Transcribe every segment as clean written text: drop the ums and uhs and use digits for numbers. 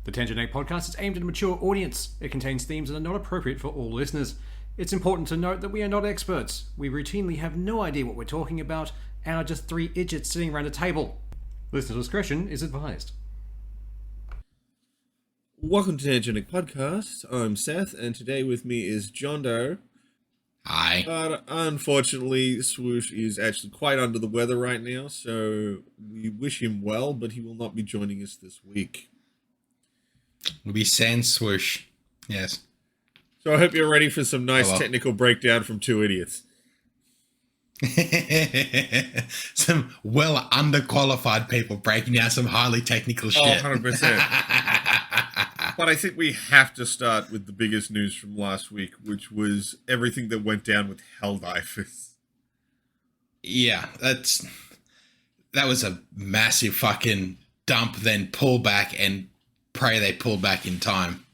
The Tangent Egg podcast is aimed at a mature audience. It contains themes that are not appropriate for all listeners. It's important to note that we are not experts. We routinely have no idea what we're talking about and are just three idiots sitting around a table. Listener discretion is advised. Welcome to Tangent Egg podcast. I'm Seth, and today with me is John Doe. Hi. But unfortunately, Swoosh is actually quite under the weather right now, so we wish him well, but he will not be joining us this week. We'll be sans swoosh. Yes. So I hope you're ready for some nice technical breakdown from two idiots. Some well underqualified people breaking down some highly technical shit. Oh, 100%. But I think we have to start with the biggest news from last week, which was everything that went down with Helldivers. Yeah, that was a massive fucking dump, then pull back, and pray they pulled back in time.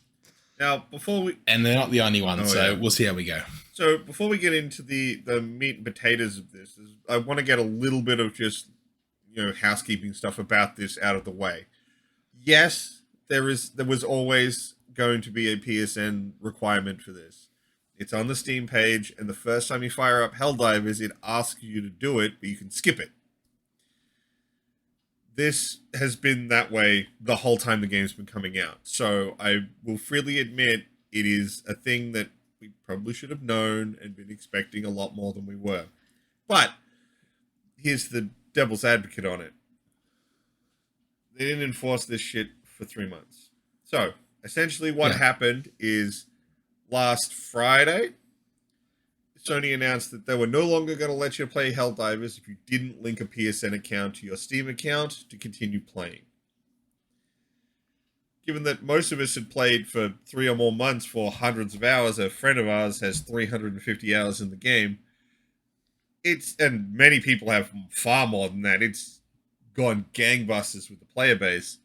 Now, before we... And they're not the only ones, we'll see how we go. So, before we get into the meat and potatoes of this, I want to get a little bit of just, housekeeping stuff about this out of the way. Yes, there was always going to be a PSN requirement for this. It's on the Steam page, and the first time you fire up Helldivers, it asks you to do it, but you can skip it. This has been that way the whole time the game's been coming out. So I will freely admit it is a thing that we probably should have known and been expecting a lot more than we were. But here's the devil's advocate on it. They didn't enforce this shit for 3 months. So essentially what happened is last Friday, Sony announced that they were no longer going to let you play Helldivers if you didn't link a PSN account to your Steam account to continue playing. Given that most of us had played for 3 or more months for hundreds of hours, a friend of ours has 350 hours in the game. And many people have far more than that. It's gone gangbusters with the player base.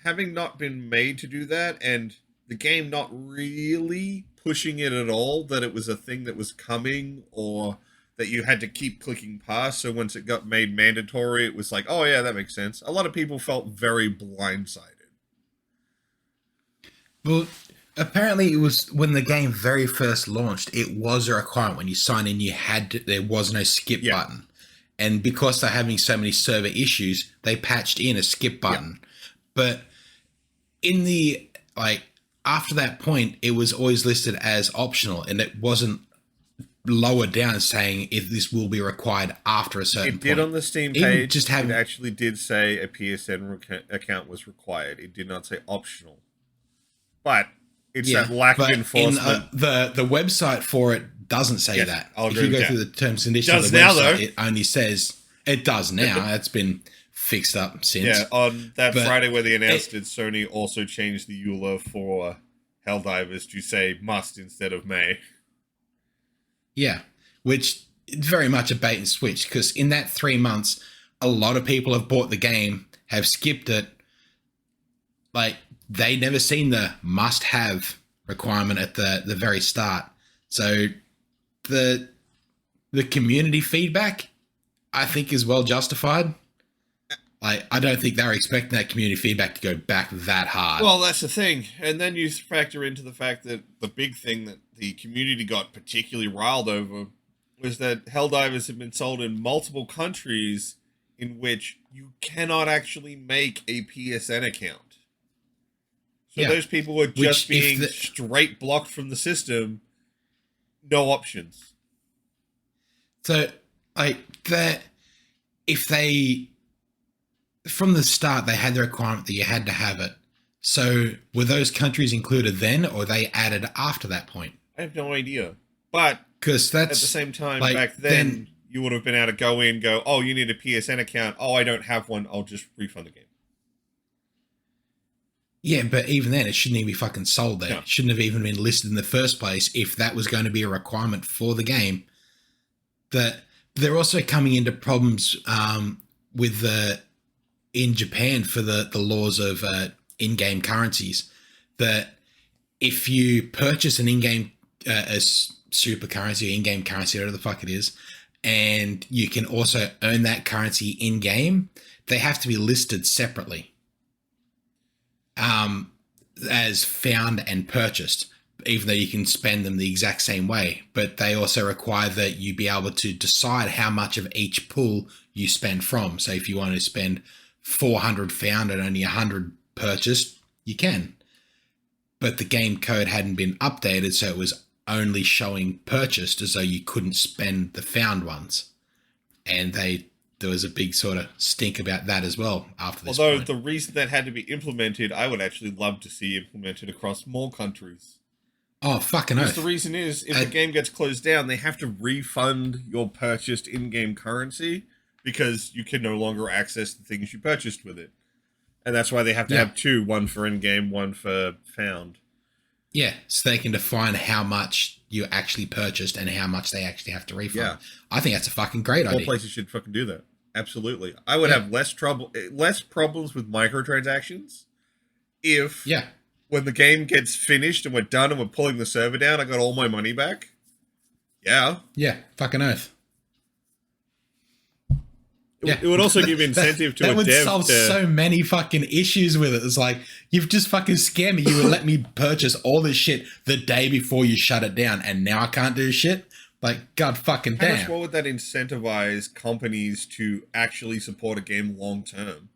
Having not been made to do that, and the game not really pushing it at all, that it was a thing that was coming or that you had to keep clicking past. So once it got made mandatory, it was like, oh yeah, that makes sense. A lot of people felt very blindsided. Well, apparently it was when the game very first launched, it was a requirement. When you sign in, there was no skip button. And because they're having so many server issues, they patched in a skip button. But in the, after that point, it was always listed as optional, and it wasn't lowered down saying if this will be required after a certain point. It did on the Steam page. It actually did say a PSN account was required. It did not say optional. But it's that lack of enforcement. The website for it doesn't say that. I'll if you go through the terms and conditions of the website, it only says it does now. That's been fixed up since. Yeah, on that Friday where they announced it, Sony also changed the EULA for Helldivers to say must instead of may. Yeah, which is very much a bait and switch, because in that 3 months, a lot of people have bought the game, have skipped it. They never seen the must-have requirement at the very start. So the community feedback, I think, is well justified. I don't think they were expecting that community feedback to go back that hard. Well, that's the thing. And then you factor into the fact that the big thing that the community got particularly riled over was that Helldivers have been sold in multiple countries in which you cannot actually make a PSN account. So those people were just being straight blocked from the system, no options. So, if they... From the start, they had the requirement that you had to have it. So were those countries included then, or they added after that point? I have no idea. But because at the same time, back then, you would have been able to go in, go, oh, you need a PSN account. Oh, I don't have one. I'll just refund the game. Yeah, but even then, it shouldn't even be fucking sold there. No. It shouldn't have even been listed in the first place if that was going to be a requirement for the game. That they're also coming into problems with in Japan for the laws of in-game currencies, that if you purchase an in-game super currency or in-game currency, whatever the fuck it is, and you can also earn that currency in-game, they have to be listed separately. as found and purchased, even though you can spend them the exact same way. But they also require that you be able to decide how much of each pool you spend from. So if you want to spend 400 found and only 100 purchased, you can. But the game code hadn't been updated, so it was only showing purchased, as though you couldn't spend the found ones. And there was a big sort of stink about that as well after this Although point. the reason that had to be implemented, I would actually love to see implemented across more countries. Oh, fucking Because oath. the reason is, if the game gets closed down, they have to refund your purchased in-game currency because you can no longer access the things you purchased with it. And that's why they have to have two, one for in-game, one for found. Yeah, so they can define how much you actually purchased and how much they actually have to refund. Yeah. I think that's a fucking great idea. All places should fucking do that. Absolutely. I would have less problems with microtransactions if when the game gets finished and we're done and we're pulling the server down, I got all my money back. Yeah. Yeah, fucking oath. It would also give incentive to a dev. That would solve so many fucking issues with it. It's like, you've just fucking scammed me. You would let me purchase all this shit the day before you shut it down, and now I can't do shit? Like, god fucking damn. How much more would that incentivize companies to actually support a game long term?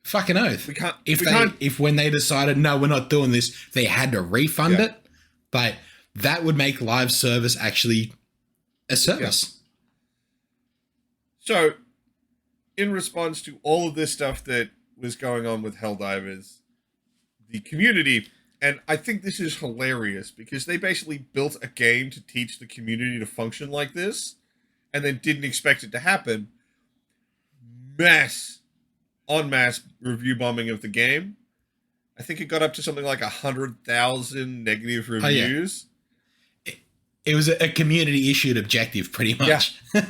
Fucking oath. We can't. If when they decided, no, we're not doing this, they had to refund it, like, that would make live service actually a service. So, in response to all of this stuff that was going on with Helldivers, the community, and I think this is hilarious because they basically built a game to teach the community to function like this and then didn't expect it to happen. En masse review bombing of the game. I think it got up to something like 100,000 negative reviews. It was a community-issued objective, pretty much. Yeah.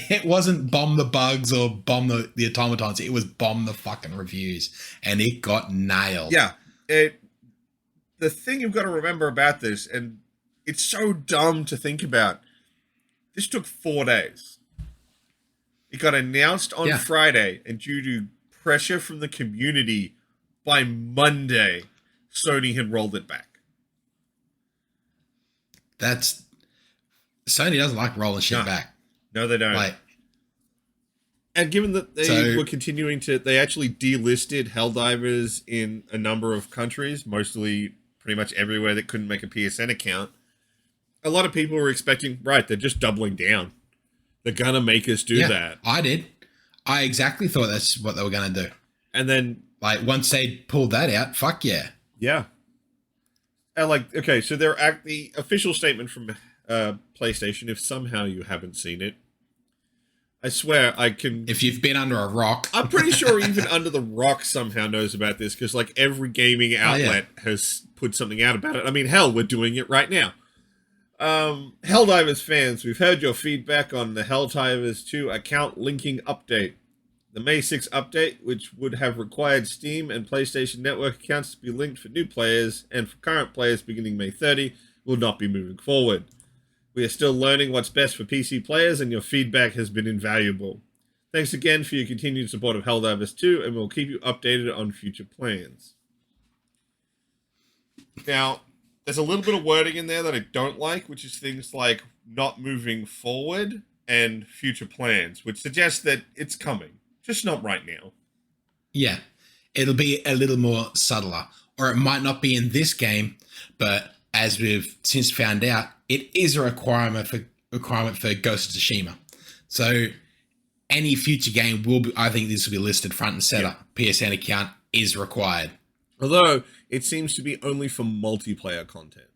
It wasn't bomb the bugs or bomb the automatons. It was bomb the fucking reviews. And it got nailed. Yeah. The thing you've got to remember about this, and it's so dumb to think about, this took 4 days. It got announced on Friday, and due to pressure from the community, by Monday, Sony had rolled it back. Sony doesn't like rolling shit back. No, they don't. And given that they were continuing to, they actually delisted Helldivers in a number of countries, mostly pretty much everywhere that couldn't make a PSN account. A lot of people were expecting, they're just doubling down. They're going to make us do that. I did. I exactly thought that's what they were going to do. And then, once they pulled that out, fuck yeah. Yeah. And so the official statement from PlayStation, if somehow you haven't seen it, I swear I can... If you've been under a rock. I'm pretty sure even Under the Rock somehow knows about this, because every gaming outlet has put something out about it. I mean, hell, we're doing it right now. Helldivers fans, we've heard your feedback on the Helldivers 2 account linking update. The May 6 update, which would have required Steam and PlayStation Network accounts to be linked for new players and for current players beginning May 30, will not be moving forward. We are still learning what's best for PC players, and your feedback has been invaluable. Thanks again for your continued support of Helldivers 2, and we'll keep you updated on future plans. Now, there's a little bit of wording in there that I don't like, which is things like not moving forward and future plans, which suggests that it's coming. Just not right now. Yeah. It'll be a little more subtler. Or it might not be in this game, but as we've since found out, it is a requirement for Ghost of Tsushima. So any future game will be, I think this will be listed front and center. PSN account is required. Although it seems to be only for multiplayer content.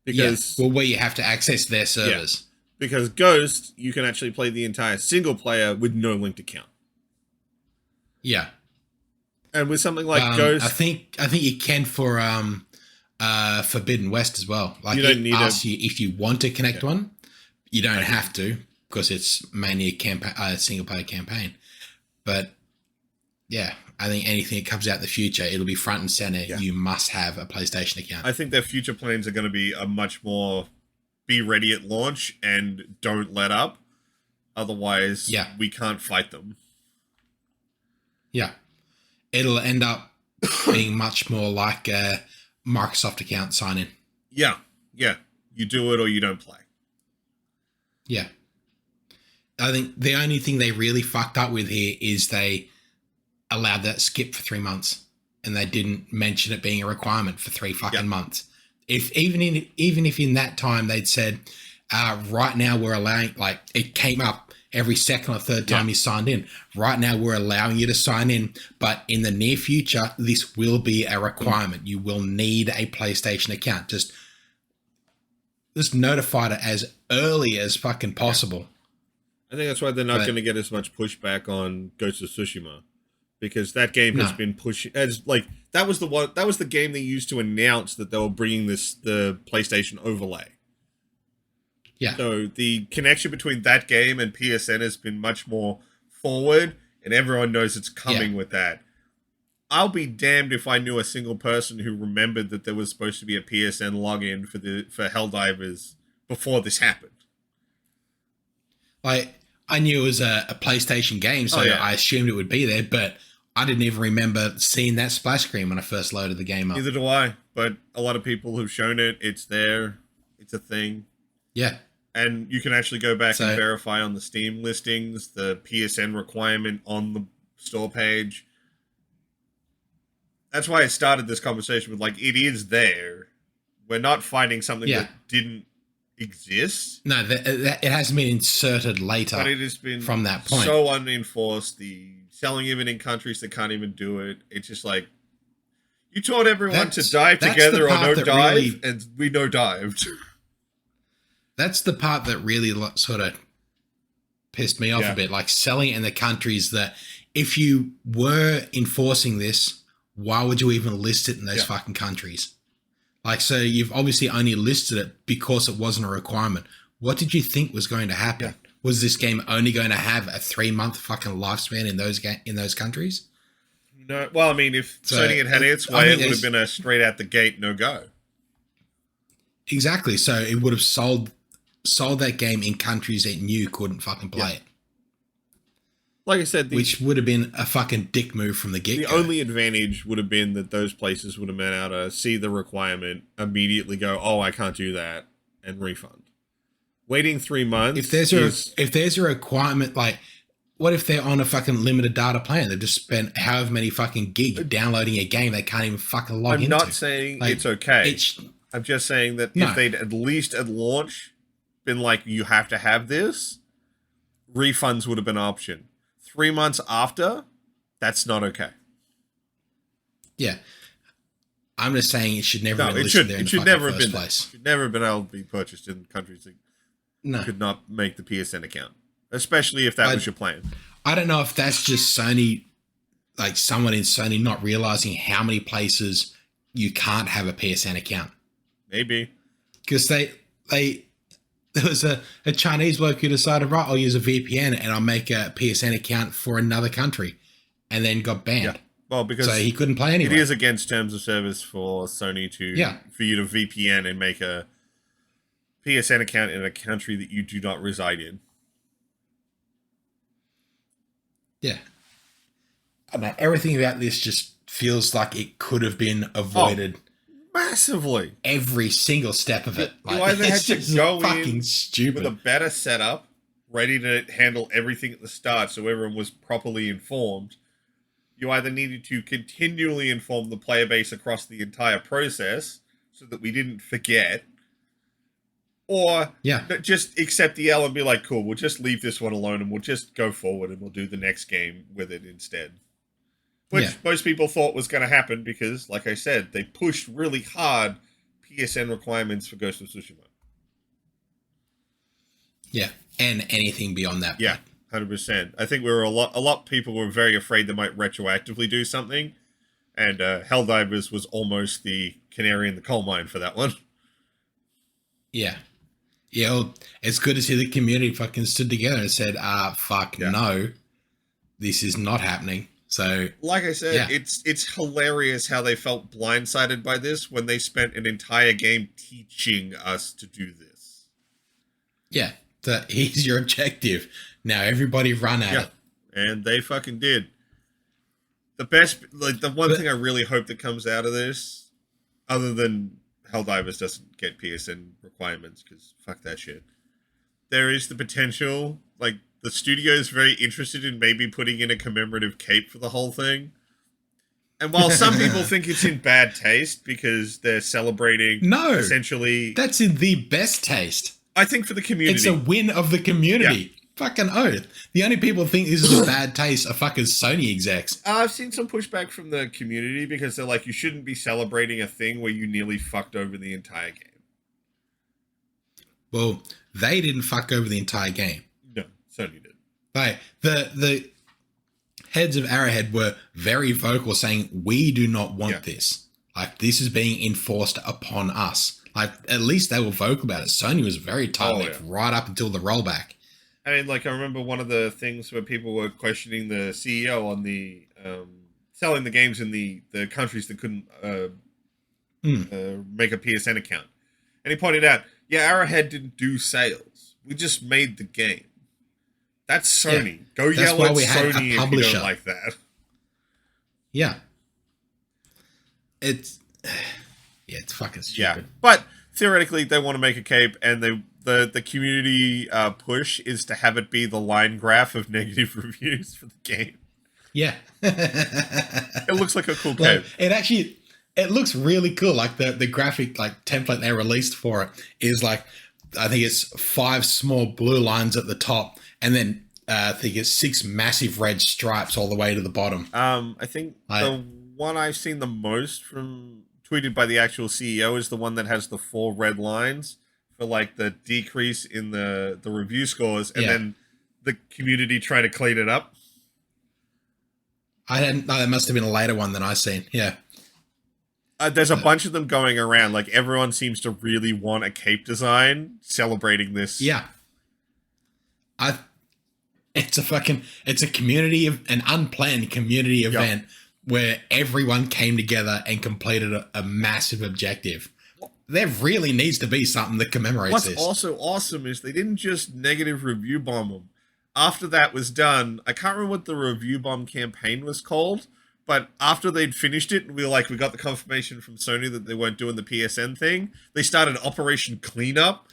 Because where you have to access their servers. Yeah. Because Ghost, you can actually play the entire single player with no linked account. Yeah. And with something like Ghost, I think you can for Forbidden West as well. You don't need you if you want to connect one. You don't have to, because it's mainly a single player campaign. But yeah, I think anything that comes out in the future, it'll be front and center. Yeah. You must have a PlayStation account. I think their future plans are going to be a much more be ready at launch and don't let up. Otherwise, we can't fight them. Yeah. It'll end up being much more like a Microsoft account sign in. Yeah. You do it or you don't play. Yeah. I think the only thing they really fucked up with here is they allowed that skip for 3 months, and they didn't mention it being a requirement for 3 fucking months. Even if in that time they'd said, right now we're allowing, like, it came up every second or third time you signed in. Right now we're allowing you to sign in, but in the near future this will be a requirement. You will need a PlayStation account. Just notified it as early as fucking possible. I think that's why they're not going to get as much pushback on Ghost of Tsushima, because that game has been pushing as like that was the game they used to announce that they were bringing the PlayStation overlay. Yeah. So the connection between that game and PSN has been much more forward, and everyone knows it's coming with that. I'll be damned if I knew a single person who remembered that there was supposed to be a PSN login for Helldivers before this happened. Like, I knew it was a PlayStation game, so I assumed it would be there, but I didn't even remember seeing that splash screen when I first loaded the game up. Neither do I, but a lot of people who've shown it, it's there, it's a thing. Yeah. And you can actually go back and verify on the Steam listings, the PSN requirement on the store page. That's why I started this conversation with, like, it is there. We're not finding something that didn't exist. No, it hasn't been inserted later. But it has been from that point. So unenforced. The selling even in countries that can't even do it. It's just like, you told everyone to dive together or no dive, and we no dived. That's the part that really sort of pissed me off a bit. Like, selling it in the countries that, if you were enforcing this, why would you even list it in those fucking countries? Like, so you've obviously only listed it because it wasn't a requirement. What did you think was going to happen? Yeah. Was this game only going to have a 3-month fucking lifespan in those countries? No. Well, I mean, if Sony had its way, it would have been a straight out the gate no go. Exactly. So it would have sold that game in countries that knew couldn't fucking play it. Like I said, which would have been a fucking dick move from the get-go. The only advantage would have been that those places would have been able to see the requirement, immediately go, "Oh, I can't do that," and refund. Waiting 3 months. If there's a requirement, like, what if they're on a fucking limited data plan? They've just spent however many fucking gig downloading a game they can't even fucking log into. I'm not saying it's okay. I'm just saying that if they'd at least at launch been like, you have to have this, refunds would have been an option. 3 months after, that's not okay. Yeah. I'm just saying it should never have been listed there in the first place. It should never have been able to be purchased in countries that could not make the PSN account. Especially if that was your plan. I don't know if that's just Sony, like someone in Sony not realizing how many places you can't have a PSN account. Maybe. Because there was a Chinese bloke who decided, right, I'll use a VPN and I'll make a PSN account for another country, and then got banned. Yeah. Well, because so he couldn't play anyway. It is against terms of service for Sony for you to VPN and make a PSN account in a country that you do not reside in. Yeah. I mean, everything about this just feels like it could have been avoided. Massively. Every single step of it. You either had to go fucking in stupid with a better setup, ready to handle everything at the start so everyone was properly informed. You either needed to continually inform the player base across the entire process so that we didn't forget, or just accept the L and be like, cool, we'll just leave this one alone and we'll just go forward and we'll do the next game with it instead. Which most people thought was going to happen because, like I said, they pushed really hard PSN requirements for Ghost of Tsushima. Yeah, and anything beyond that. Yeah, 100%. I think we were a lot of people were very afraid they might retroactively do something, and Helldivers was almost the canary in the coal mine for that one. Yeah. Yeah, well, it's good to see the community fucking stood together and said, no, this is not happening. So, like I said, it's hilarious how they felt blindsided by this when they spent an entire game teaching us to do this. Yeah, here's your objective. Now everybody run at it. And they fucking did. The best, like the one thing I really hope that comes out of this, other than Helldivers doesn't get PSN requirements because fuck that shit. There is the potential, like the studio is very interested in maybe putting in a commemorative cape for the whole thing. And while some people think it's in bad taste because they're celebrating, essentially, that's in the best taste. I think for the community, it's a win of the community. Yeah. Fucking oath. The only people who think this is a bad taste are fucking Sony execs. I've seen some pushback from the community because they're like, you shouldn't be celebrating a thing where you nearly fucked over the entire game. Well, they didn't fuck over the entire game. No, Sony did. Like, the heads of Arrowhead were very vocal saying, we do not want this. Like, this is being enforced upon us. Like, at least they were vocal about it. Sony was very tight-lipped right up until the rollback. I mean, like, I remember one of the things where people were questioning the CEO on the selling the games in the countries that couldn't make a PSN account. And he pointed out, Arrowhead didn't do sales. We just made the game. That's Sony. Yeah. Go yell at Sony if you don't like that. Yeah. It's fucking stupid. Yeah. But theoretically, they want to make a cape, and the community push is to have it be the line graph of negative reviews for the game. Yeah. It looks like a cool cape. It looks really cool. Like the graphic template they released for it is like, I think it's 5 small blue lines at the top, and then I think it's 6 massive red stripes all the way to the bottom. I think the one I've seen the most tweeted by the actual CEO is the one that has the 4 red lines for like the decrease in the review scores, and then the community trying to clean it up. That must have been a later one than I seen. Yeah. There's a bunch of them going around. Like, everyone seems to really want a cape design celebrating this. Yeah. It's a community an unplanned community event where everyone came together and completed a massive objective. There really needs to be something that commemorates this. What's also awesome is they didn't just negative review bomb them. After that was done, I can't remember what the review bomb campaign was called, but after they'd finished it, we got the confirmation from Sony that they weren't doing the PSN thing. They started Operation Cleanup,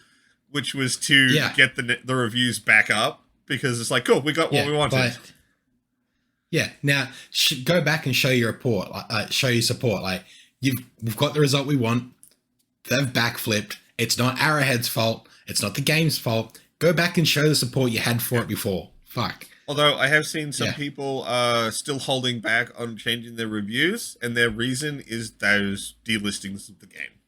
which was to get the reviews back up, because it's like, cool, we got what we wanted. Now go back and show your report, show your support. Like, we've got the result we want. They've backflipped. It's not Arrowhead's fault. It's not the game's fault. Go back and show the support you had for it before. Fuck. Although I have seen some people still holding back on changing their reviews, and their reason is those delistings of the game.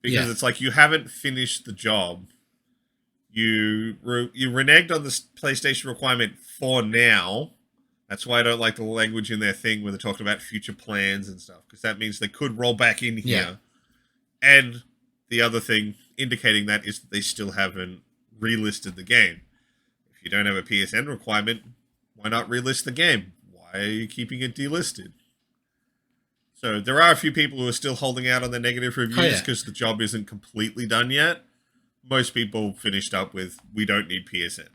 Because it's like, you haven't finished the job. You reneged on this PlayStation requirement for now. That's why I don't like the language in their thing where they're talking about future plans and stuff, because that means they could roll back in here. Yeah. And the other thing indicating that is that they still haven't relisted the game. If you don't have a PSN requirement, why not relist the game? Why are you keeping it delisted? So there are a few people who are still holding out on the negative reviews because the job isn't completely done yet. Most people finished up with, we don't need PSN.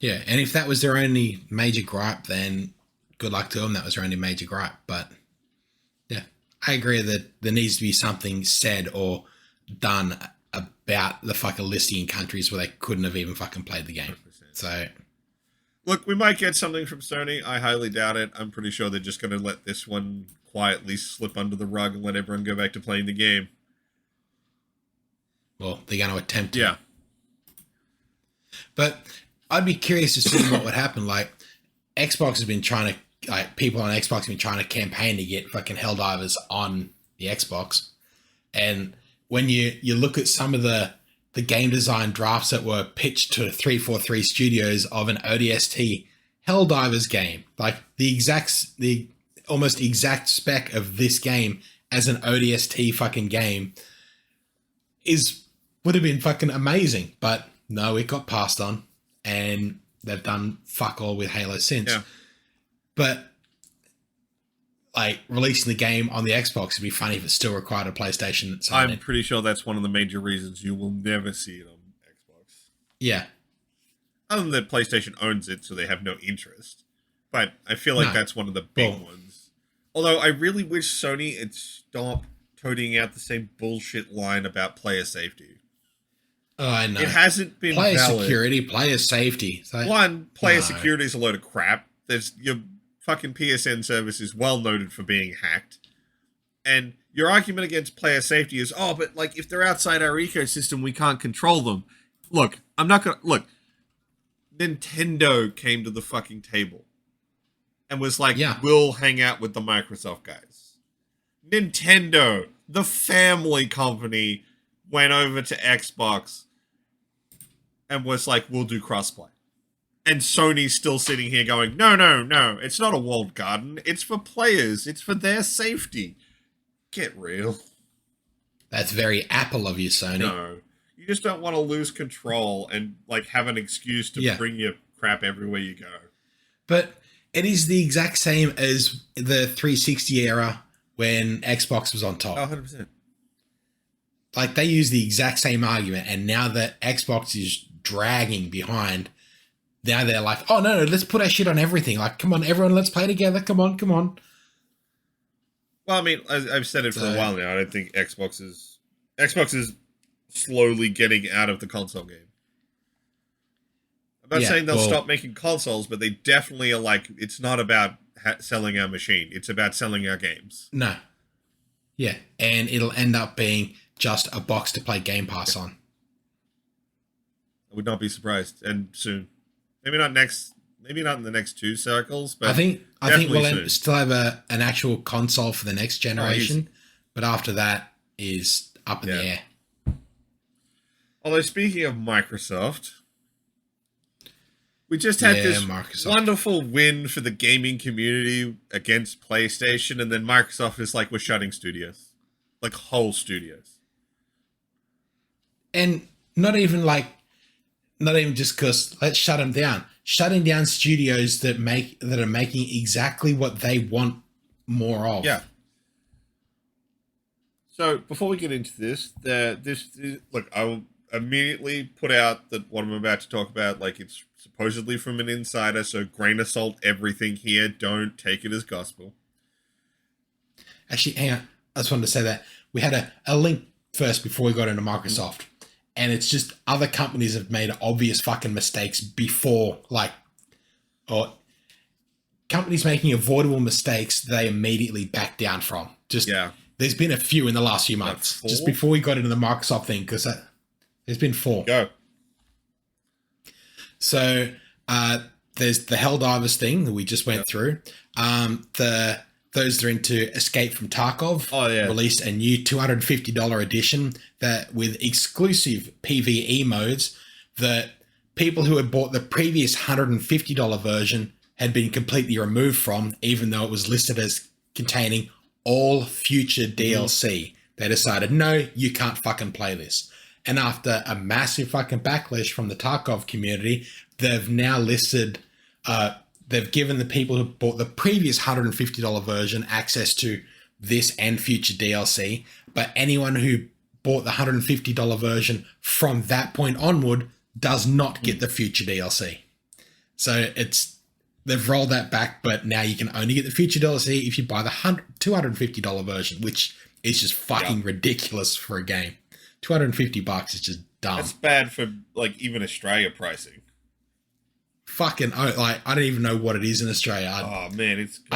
Yeah, and if that was their only major gripe, then good luck to them. That was their only major gripe. But yeah, I agree that there needs to be something said or done about the fucking listing in countries where they couldn't have even fucking played the game. 100%. So, look, we might get something from Sony. I highly doubt it. I'm pretty sure they're just going to let this one quietly slip under the rug and let everyone go back to playing the game. Well, they're going to attempt to. Yeah. But I'd be curious to see what would happen. Like, Xbox has been trying to, people on Xbox have been trying to campaign to get fucking Helldivers on the Xbox. And when you look at some of the game design drafts that were pitched to 343 Studios of an ODST Helldivers game, like the almost exact spec of this game as an ODST fucking game, would have been fucking amazing. But no, it got passed on, and they've done fuck all with Halo since. Yeah. But like, releasing the game on the Xbox would be funny if it still required a PlayStation. I'm pretty sure that's one of the major reasons you will never see it on Xbox. Yeah. Other than that, PlayStation owns it, so they have no interest. But I feel like that's one of the big ones. Although I really wish Sony had stopped toting out the same bullshit line about player safety. Oh, I know. It hasn't been player valid. security, player safety. So, one, player security is a load of crap. There's your fucking PSN service is well noted for being hacked. And your argument against player safety is, oh, but like if they're outside our ecosystem, we can't control them. Look, I'm not gonna look. Nintendo came to the fucking table and was like, we'll hang out with the Microsoft guys. Nintendo, the family company, went over to Xbox and was like, we'll do crossplay. And Sony's still sitting here going, no, it's not a walled garden. It's for players. It's for their safety. Get real. That's very Apple of you, Sony. No. You just don't want to lose control and like have an excuse to bring your crap everywhere you go. But it is the exact same as the 360 era when Xbox was on top. Oh, 100%. Like, they use the exact same argument, and now that Xbox is dragging behind, now they're like, oh, no, let's put our shit on everything. Like, come on, everyone, let's play together. Come on. Well, I mean, I've said it for a while now. I don't think Xbox is slowly getting out of the console game. I'm not saying they'll stop making consoles, but they definitely are like, it's not about selling our machine. It's about selling our games. No. Yeah, and it'll end up being just a box to play Game Pass on. I would not be surprised, and soon. Maybe not in the next 2 cycles, but I think we'll still have an actual console for the next generation, but after that is up in the air. Although, speaking of Microsoft, we just had this wonderful win for the gaming community against PlayStation, and then Microsoft is like, we're shutting studios. Like, whole studios. And not even just because let's shut them down. Shutting down studios that are making exactly what they want more of. Yeah. So before we get into this, I will immediately put out that what I'm about to talk about, like, it's supposedly from an insider, so grain of salt everything here. Don't take it as gospel. Actually, hang on. I just wanted to say that we had a link first before we got into Microsoft. And it's just other companies have made obvious fucking mistakes before, or companies making avoidable mistakes they immediately back down from. There's been a few in the last few months. Just before we got into the Microsoft thing, because there's been 4. Go. So there's the Helldivers thing that we just went through. Those that are into Escape from Tarkov released a new $250 edition that with exclusive PvE modes that people who had bought the previous $150 version had been completely removed from, even though it was listed as containing all future DLC. They decided, no, you can't fucking play this. And after a massive fucking backlash from the Tarkov community, they've now listed... they've given the people who bought the previous $150 version access to this and future DLC, but anyone who bought the $150 version from that point onward does not get the future DLC. So they've rolled that back, but now you can only get the future DLC if you buy the $250 version, which is just fucking ridiculous for a game. $250 is just dumb. That's bad for even Australia pricing. Fucking, I don't even know what it is in Australia. I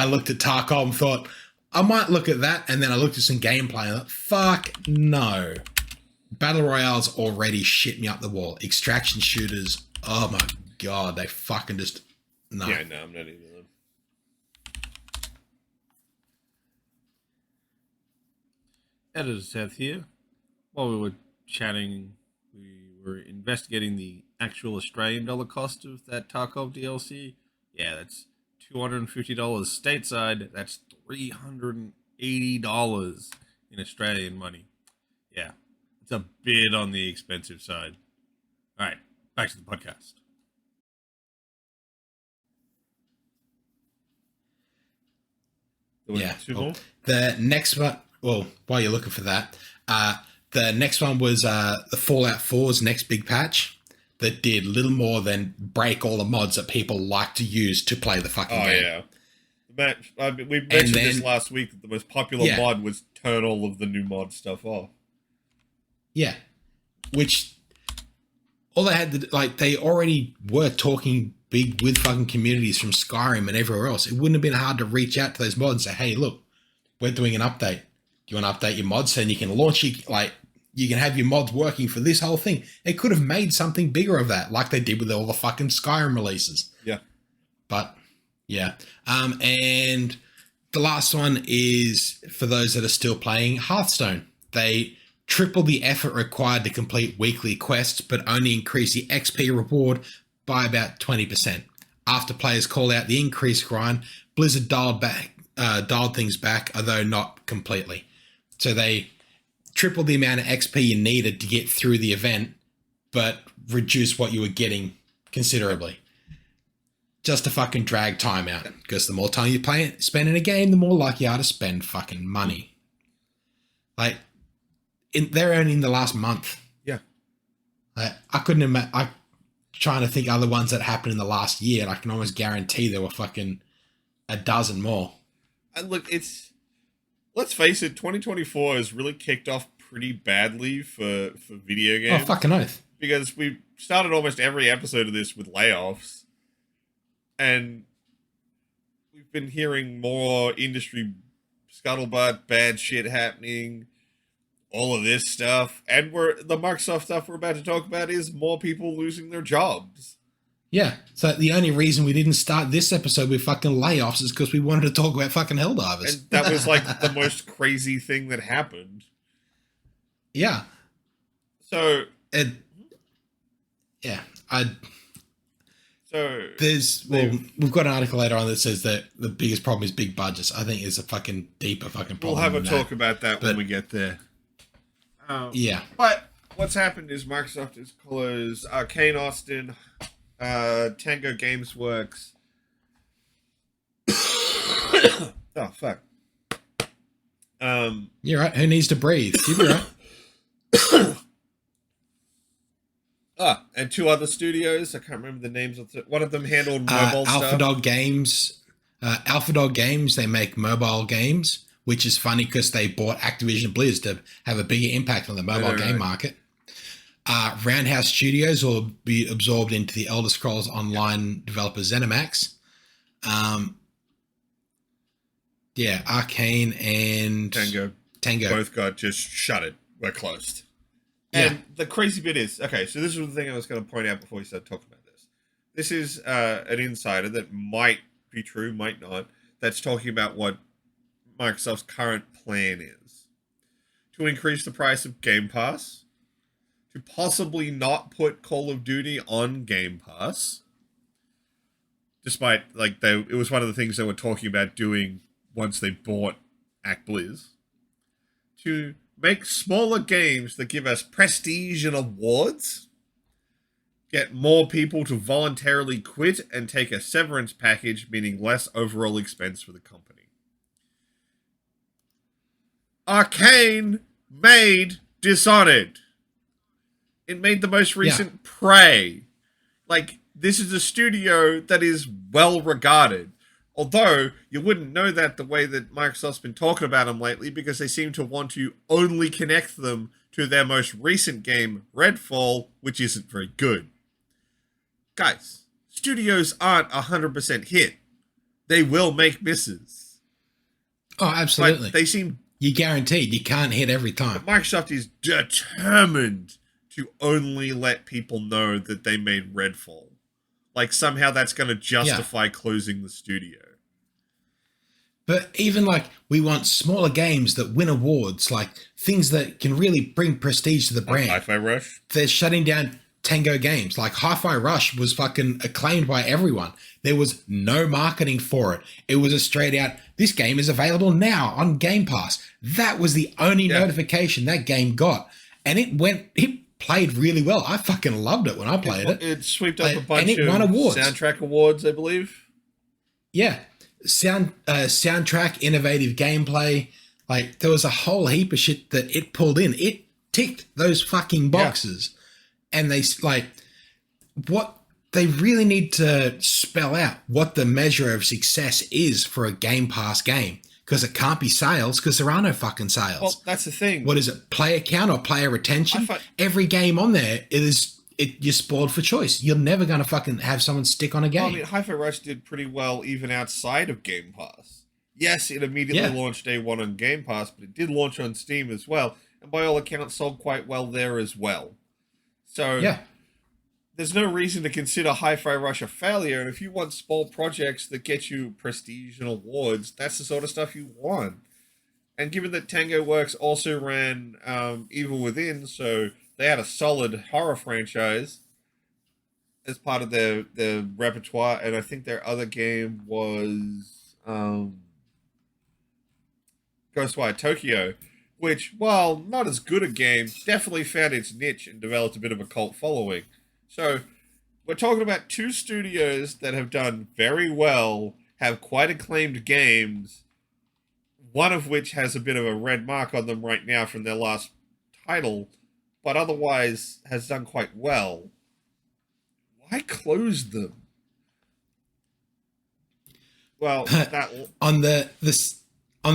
looked at Tarkov and thought, I might look at that, and then I looked at some gameplay and thought, fuck no. Battle Royales already shit me up the wall. Extraction shooters, oh my god, they fucking just, no. Yeah, no, I'm not into them. Editor Seth here. While we were chatting, we were investigating the actual Australian dollar cost of that Tarkov DLC. Yeah, that's $250 stateside. That's $380 in Australian money. Yeah, it's a bit on the expensive side. All right, back to the podcast. Yeah. The next one, well, while you're looking for that, the next one was the Fallout 4's next big patch. that did little more than break all the mods that people like to use to play the fucking Oh, game. yeah. We mentioned this last week that the most popular mod was turn all of the new mod stuff off. Yeah. Which, all they had to, like, they already were talking big with fucking communities from Skyrim and everywhere else. It wouldn't have been hard to reach out to those mods and say, hey, look, we're doing an update. Do you want to update your mods? And you can launch, you can have your mods working for this whole thing. They could have made something bigger of that, like they did with all the fucking Skyrim releases. Yeah. But, yeah. And the last one is, for those that are still playing, Hearthstone. They triple the effort required to complete weekly quests, but only increase the XP reward by about 20%. After players call out the increased grind, Blizzard dialed things back, although not completely. So they tripled the amount of XP you needed to get through the event, but reduced what you were getting considerably. Just to fucking drag time out. Because the more time you spend in a game, the more likely you are to spend fucking money. Like, they're only in the last month. Yeah. I couldn't imagine. I'm trying to think other ones that happened in the last year, and I can almost guarantee there were fucking a dozen more. Look, let's face it, 2024 has really kicked off pretty badly for video games. Oh, fucking oath. Because we started almost every episode of this with layoffs. And we've been hearing more industry scuttlebutt, bad shit happening, all of this stuff. And the Microsoft stuff we're about to talk about is more people losing their jobs. Yeah, so the only reason we didn't start this episode with fucking layoffs is because we wanted to talk about fucking Helldivers. And that was like the most crazy thing that happened. Yeah. So... we've got an article later on that says that the biggest problem is big budgets. I think it's a fucking deeper fucking problem. We'll have a talk about that when we get there. Yeah. But what's happened is Microsoft has closed Arcane Austin, Tango Games Works. Oh, fuck. You're right. Who needs to breathe? You'll be right. And two other studios. I can't remember the names. One of them handled mobile stuff. Alpha Dog Games. Alpha Dog Games, they make mobile games, which is funny because they bought Activision Blizzard to have a bigger impact on the mobile game market. Roundhouse Studios will be absorbed into the Elder Scrolls Online developer ZeniMax. Arcane and Tango both got just shuttered. We're closed. Yeah. And the crazy bit is, okay, so this is the thing I was going to point out before we start talking about this. This is an insider that might be true, might not, that's talking about what Microsoft's current plan is. To increase the price of Game Pass, to possibly not put Call of Duty on Game Pass, despite, it was one of the things they were talking about doing once they bought ActBliz, to make smaller games that give us prestige and awards, get more people to voluntarily quit and take a severance package, meaning less overall expense for the company. Arcane made Dishonored. It made the most recent Prey. This is a studio that is well regarded. Although, you wouldn't know that the way that Microsoft's been talking about them lately, because they seem to want to only connect them to their most recent game, Redfall, which isn't very good. Guys, studios aren't 100% hit. They will make misses. Oh, absolutely. But they seem... You're guaranteed. You can't hit every time. Microsoft is determined to only let people know that they made Redfall. Somehow that's going to justify closing the studio. But even we want smaller games that win awards, things that can really bring prestige to the brand. Hi-Fi Rush? They're shutting down Tango Games. Hi-Fi Rush was fucking acclaimed by everyone. There was no marketing for it. It was a straight out, this game is available now on Game Pass. That was the only notification that game got. And it played really well. I fucking loved it when I played it. It swept up a bunch of won awards. Soundtrack awards, I believe. Yeah. Soundtrack, innovative gameplay. There was a whole heap of shit that it pulled in. It ticked those fucking boxes. Yeah. And what they really need to spell out what the measure of success is for a Game Pass game, because it can't be sales, because there are no fucking sales. Well, that's the thing. What is it? Player count or player retention? I Every game on there you're spoiled for choice. You're never going to fucking have someone stick on a game. Well, I mean, Hi-Fi Rush did pretty well even outside of Game Pass. Yes, it immediately launched day one on Game Pass, but it did launch on Steam as well, and by all accounts sold quite well there as well. So there's no reason to consider Hi-Fi Rush a failure, and if you want small projects that get you prestige and awards, that's the sort of stuff you want. And given that Tango Works also ran Evil Within, so they had a solid horror franchise as part of their repertoire, and I think their other game was Ghostwire Tokyo, which, while not as good a game, definitely found its niche and developed a bit of a cult following. So we're talking about two studios that have done very well, have quite acclaimed games, one of which has a bit of a red mark on them right now from their last title, but otherwise has done quite well. Why close them? Well, on the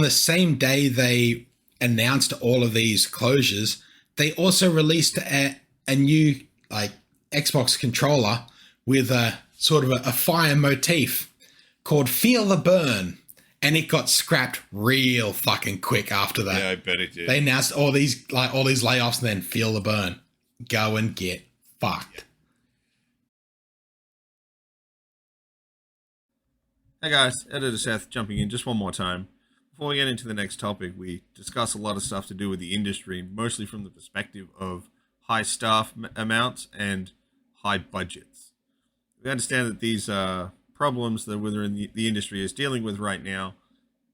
same day they announced all of these closures, they also released a new like Xbox controller with a sort of a fire motif called Feel the Burn, and it got scrapped real fucking quick after that. Yeah, I bet it did. They announced all these layoffs and then Feel the Burn. Go and get fucked. Hey guys, Editor Seth jumping in just one more time. Before we get into the next topic, we discuss a lot of stuff to do with the industry, mostly from the perspective of high staff amounts and high budgets. We understand that these are problems that the industry is dealing with right now,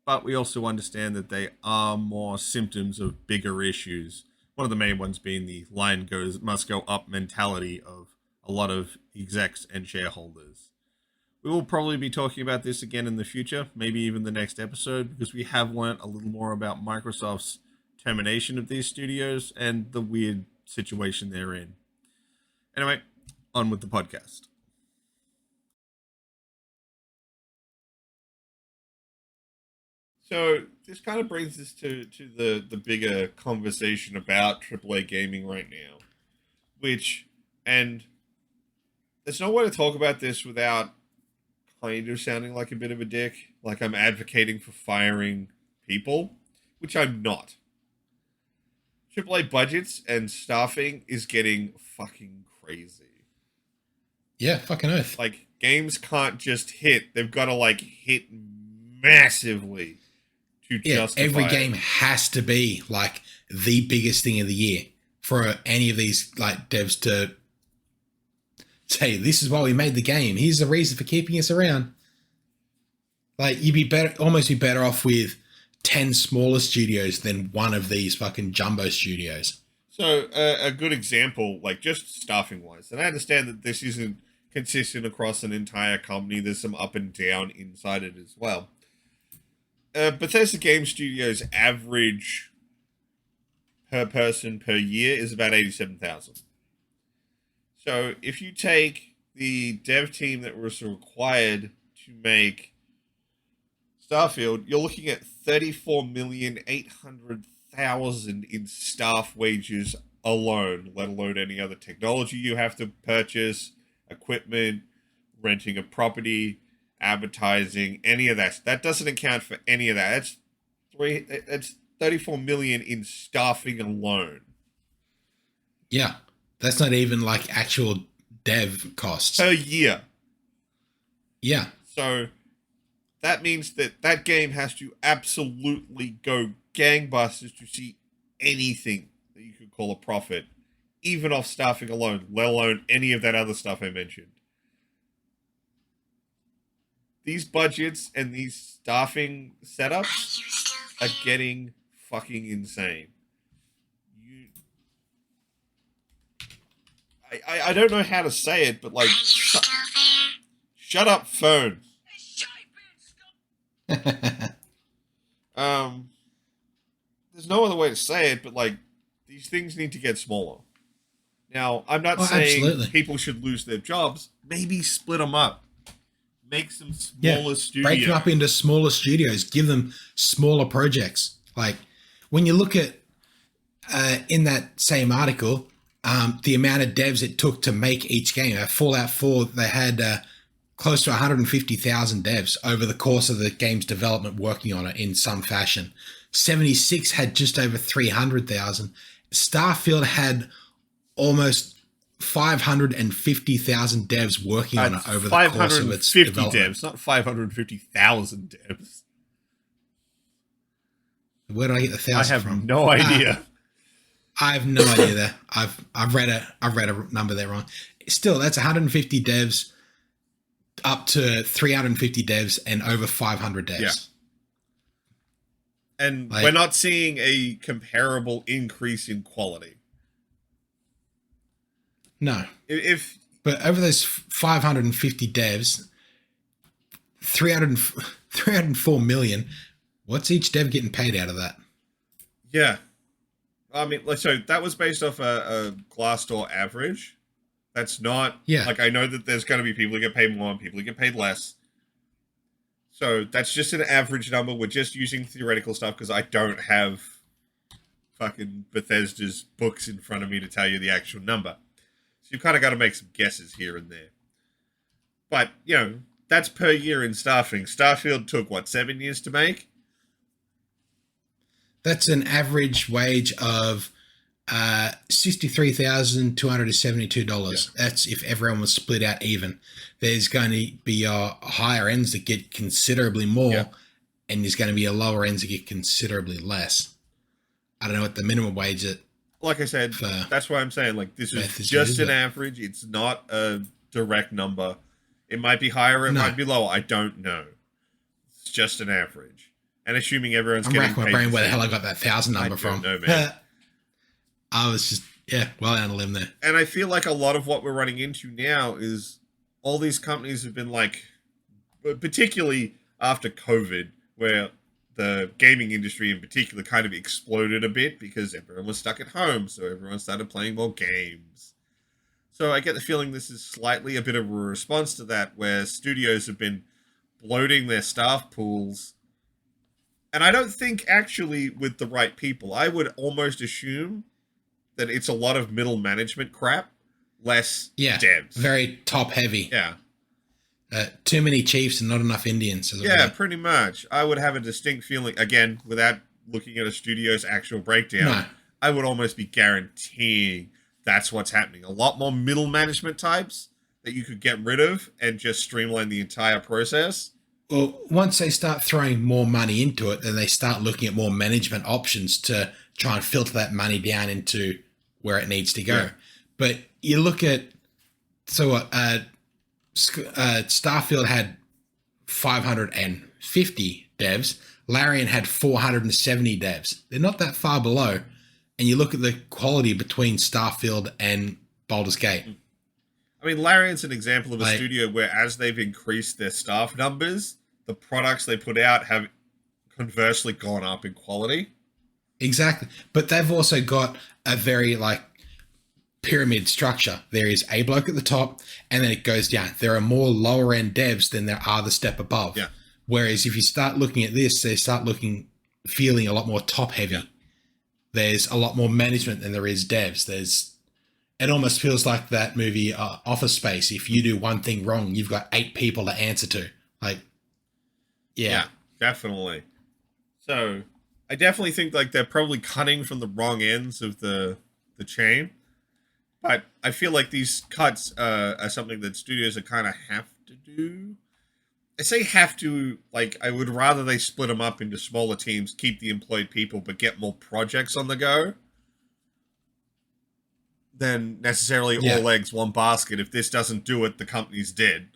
but we also understand that they are more symptoms of bigger issues. One of the main ones being the line must go up mentality of a lot of execs and shareholders. We will probably be talking about this again in the future, maybe even the next episode, because we have learnt a little more about Microsoft's termination of these studios and the weird situation they're in. Anyway, on with the podcast. So this kind of brings us to the bigger conversation about AAA gaming right now, and there's no way to talk about this without kind of sounding like a bit of a dick, like I'm advocating for firing people, which I'm not. AAA budgets and staffing is getting fucking crazy. Yeah, fucking oath. Like, games can't just hit. They've got to, like, hit massively to justify every it. game has to be, like, the biggest thing of the year for any of these, like, devs to say, this is why we made the game. Here's the reason for keeping us around. Like, you'd be better off with 10 smaller studios than one of these fucking jumbo studios. So, a good example, like, just staffing wise, and I understand that this isn't consistent across an entire company. There's some up and down inside it as well. Bethesda Game Studios' average per person per year is about 87,000. So if you take the dev team that was required to make Starfield, you're looking at 34,800,000 in staff wages alone, let alone any other technology you have to purchase, equipment, renting a property, advertising, any of that. That doesn't account for any of that. That's 34 million in staffing alone. Yeah. That's not even like actual dev costs. Per year. Yeah. So that means that game has to absolutely go gangbusters to see anything that you could call a profit, even off staffing alone, let alone any of that other stuff I mentioned. These budgets and these staffing setups are getting fucking insane. I don't know how to say it, but like, shut up, phone. There's no other way to say it, but like, these things need to get smaller. Now, I'm not Oh, saying absolutely. people should lose their jobs. Maybe split them up. Make some smaller studios. Break them up into smaller studios. Give them smaller projects. Like when you look at in that same article, the amount of devs it took to make each game. Fallout 4, they had close to 150,000 devs over the course of the game's development working on it in some fashion. 76 had just over 300,000. Starfield had almost 550,000 devs working on it over the course of its 550 development. devs, not 550,000 devs. Where did I get the I thousand have from? no idea. I have no idea there. I've read a number there wrong. Still, that's 150 devs up to 350 devs and over 500 devs. Yeah. And Like- we're not seeing a comparable increase in quality. No. If But over those 550 devs, 304 million, what's each dev getting paid out of that? yeah, I mean, so that was based off a Glassdoor average. That's not like, I know that there's going to be people who get paid more and people who get paid less. So that's just an average number. We're just using theoretical stuff because I don't have fucking Bethesda's books in front of me to tell you the actual number. So you've kind of got to make some guesses here and there. But, you know, that's per year in staffing. Starfield took, 7 years to make? That's an average wage of $63,272. That's if everyone was split out even. There's going to be higher ends that get considerably more, and there's going to be a lower ends that get considerably less. I don't know what the minimum wage is. Like I said, that's why I'm saying, like, this is just an average. It's not a direct number. It might be higher, it might be lower. I don't know. It's just an average. And assuming everyone's getting paid. I'm racking my brain where the hell I got that 1,000 number from. I don't know, man. I was just, well down a limb there. And I feel like a lot of what we're running into now is all these companies have been like, particularly after COVID, where the gaming industry in particular kind of exploded a bit because everyone was stuck at home, so everyone started playing more games. So I get the feeling this is slightly a bit of a response to that, where studios have been bloating their staff pools. And I don't think actually with the right people. I would almost assume that it's a lot of middle management crap, less devs. Very top heavy. Yeah. Too many chiefs and not enough Indians. Pretty much. I would have a distinct feeling, again, without looking at a studio's actual breakdown, I would almost be guaranteeing that's what's happening. A lot more middle management types that you could get rid of and just streamline the entire process. Well, once they start throwing more money into it, then they start looking at more management options to try and filter that money down into where it needs to go. Yeah. But you look at, Starfield had 550 devs. Larian had 470 devs. They're not that far below. And you look at the quality between Starfield and Baldur's Gate. I mean, Larian's an example of a studio where as they've increased their staff numbers, the products they put out have conversely gone up in quality. Exactly. But they've also got a very, pyramid structure. There is a bloke at the top, and then it goes down. There are more lower-end devs than there are the step above. Yeah. Whereas if you start looking at this, they start feeling a lot more top-heavy. Yeah. There's a lot more management than there is devs. It almost feels like that movie Office Space. If you do one thing wrong, you've got 8 people to answer to. Yeah, definitely. So I definitely think they're probably cutting from the wrong ends of the chain. But I feel like these cuts are something that studios are kind of have to do. I say have to, I would rather they split them up into smaller teams, keep the employed people, but get more projects on the go than necessarily all eggs, one basket. If this doesn't do it, the company's dead.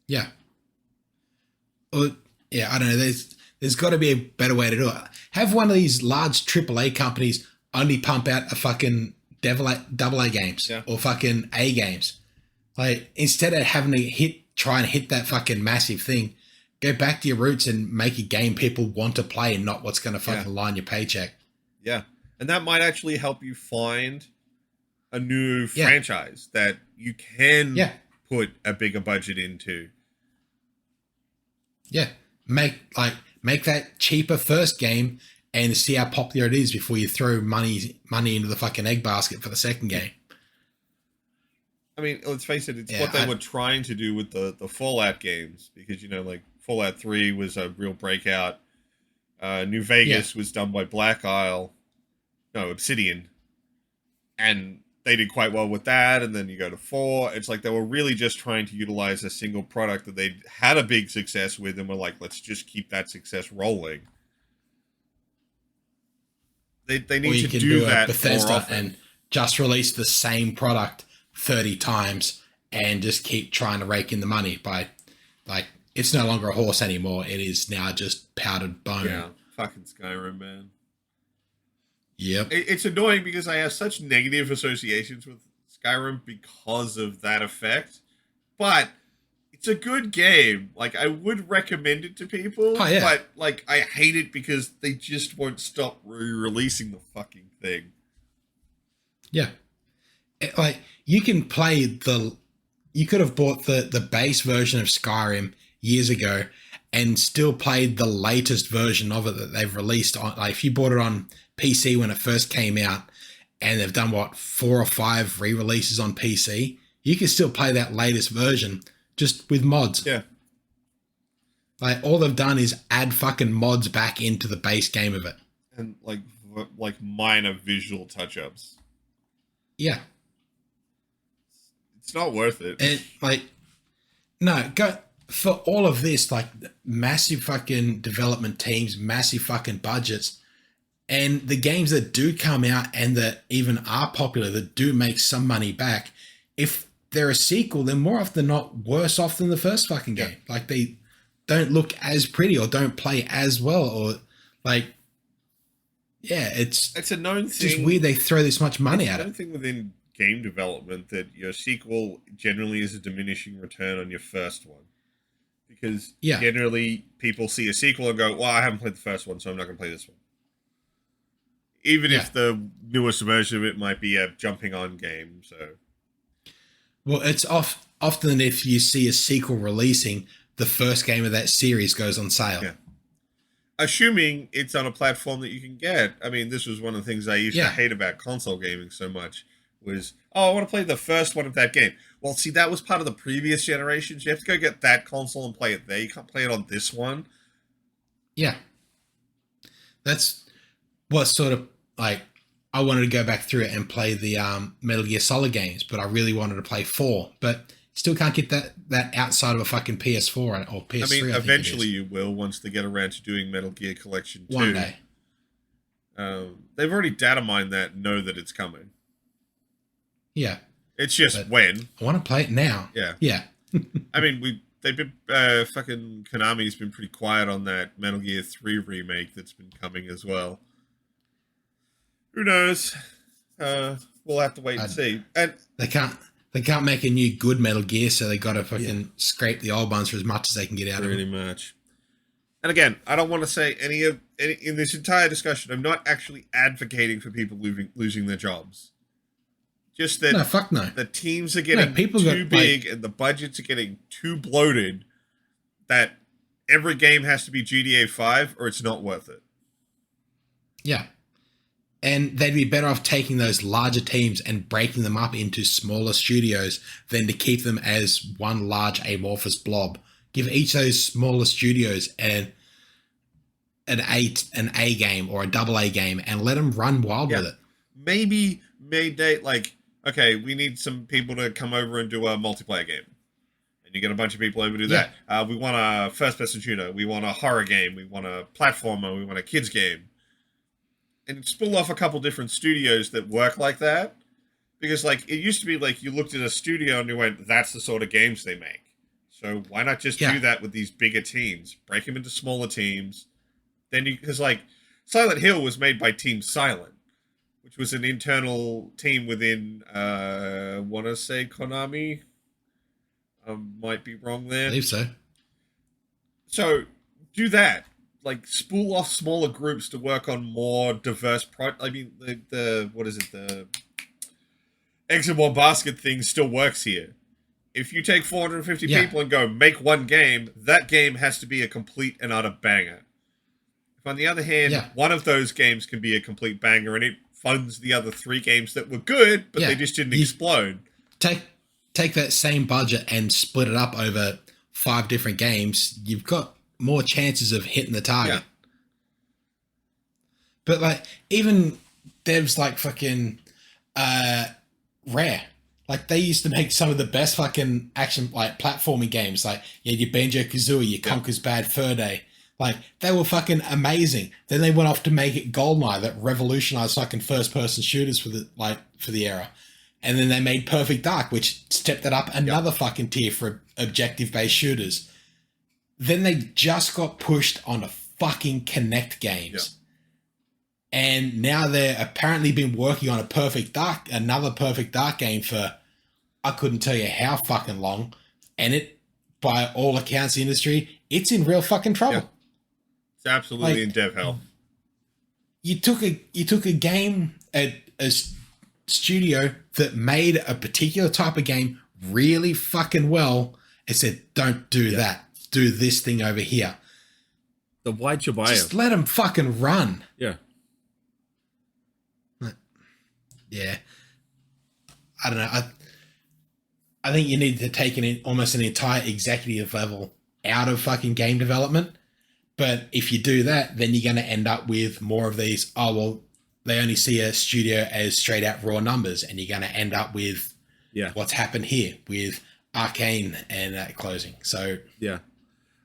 Yeah. Well, I don't know. There's got to be a better way to do it. Have one of these large AAA companies only pump out a fucking double A games or fucking A games. Instead of having to try and hit that fucking massive thing, go back to your roots and make a game people want to play and not what's going to fucking line your paycheck. Yeah. And that might actually help you find a new Yeah. franchise that you can Yeah. put a bigger budget into. Yeah. Make that cheaper first game and see how popular it is before you throw money into the fucking egg basket for the second game. I mean, let's face it, it's what they were trying to do with the Fallout games, because, you know, like Fallout 3 was a real breakout. New Vegas was done by Obsidian. And they did quite well with that, and then you go to 4. It's like they were really just trying to utilize a single product that they'd had a big success with, and were like, let's just keep that success rolling. They need to do that Bethesda more often. and just release the same product 30 times and just keep trying to rake in the money by, like, it's no longer a horse anymore. It is now just powdered bone. Yeah, fucking Skyrim, man. Yep. It's annoying because I have such negative associations with Skyrim because of that effect, but it's a good game. Like, I would recommend it to people, but, like, I hate it because they just won't stop re-releasing the fucking thing. Yeah. Like, you can play you could have bought the base version of Skyrim years ago and still played the latest version of it that they've released on. Like, if you bought it on PC when it first came out, and they've done 4 or 5 re-releases on PC, you can still play that latest version just with mods. Yeah. Like, all they've done is add fucking mods back into the base game of it. And like minor visual touch-ups. Yeah. It's not worth it. And like, no, go for all of this, like, massive fucking development teams, massive fucking budgets, and the games that do come out and that even are popular, that do make some money back, if they're a sequel, they're more often than not worse off than the first fucking game. Like, they don't look as pretty or don't play as well, or like, yeah, it's a known thing. Just weird they throw this much money at it. It's a known thing within game development that your sequel generally is a diminishing return on your first one. Because generally people see a sequel and go, well, I haven't played the first one, so I'm not going to play this one. Even if the newest version of it might be a jumping on game. So, well, it's often if you see a sequel releasing, the first game of that series goes on sale. Yeah. Assuming it's on a platform that you can get. I mean, this was one of the things I used to hate about console gaming so much was, I want to play the first one of that game. Well, see, that was part of the previous generations. You have to go get that console and play it there. You can't play it on this one. Yeah. That's what sort of, like, I wanted to go back through it and play the Metal Gear Solid games, but I really wanted to play 4. But still can't get that outside of a fucking PS4 or PS3. I mean, eventually you will once they get around to doing Metal Gear Collection 2. One day. They've already data mined that and know that it's coming. Yeah. It's just when. I want to play it now. Yeah. Yeah. I mean, they've been, fucking Konami's been pretty quiet on that Metal Gear 3 remake that's been coming as well. Who knows? We'll have to wait and see. And they can't make a new good Metal Gear, so they got to fucking scrape the old ones for as much as they can get out of it. Pretty much. And again, I don't want to say any in this entire discussion, I'm not actually advocating for people losing their jobs. Just that fuck no. The teams are getting too big and the budgets are getting too bloated that every game has to be GTA 5 or it's not worth it. Yeah. And they'd be better off taking those larger teams and breaking them up into smaller studios than to keep them as one large amorphous blob. Give each of those smaller studios an A game or a AA game and let them run wild with it. Maybe they, like, okay, we need some people to come over and do a multiplayer game. And you get a bunch of people over to do that. We want a first-person shooter. We want a horror game. We want a platformer. We want a kids game. And spill off a couple different studios that work like that. Because, like, it used to be like you looked at a studio and you went, that's the sort of games they make. So why not just do that with these bigger teams? Break them into smaller teams. Then because, like, Silent Hill was made by Team Silent, which was an internal team within, want to say Konami? I might be wrong there. I believe so. So do that. Like, spool off smaller groups to work on more diverse I mean, the what is it? eggs in one basket thing still works here. If you take 450 Yeah. people and go make one game, that game has to be a complete and utter banger. If on the other hand, Yeah. one of those games can be a complete banger and it funds the other 3 games that were good, but Yeah. they just didn't You- explode. Take that same budget and split it up over 5 different games, you've got more chances of hitting the target. Yeah. But like even devs like fucking Rare, like they used to make some of the best fucking action like platforming games, like your Banjo Kazooie, your Conker's Bad Fur Day. Like they were fucking amazing. Then they went off to make it Goldeneye that revolutionized fucking first person shooters for the era. And then they made Perfect Dark, which stepped it up another fucking tier for objective based shooters. Then they just got pushed onto fucking Kinect games. And now they're apparently been working on another Perfect Dark game for, I couldn't tell you how fucking long. And it, by all accounts, the industry, it's in real fucking trouble. Yeah. It's absolutely Like, in dev hell. You took a game, a studio that made a particular type of game really fucking well and said, don't do that. Do this thing over here. The why'd you buy Just it? let them fucking run. Yeah. Yeah. I don't know. I think you need to take almost an entire executive level out of fucking game development. But if you do that, then you're going to end up with more of these, they only see a studio as straight out raw numbers, and you're going to end up with what's happened here with Arcane and that closing. So Yeah.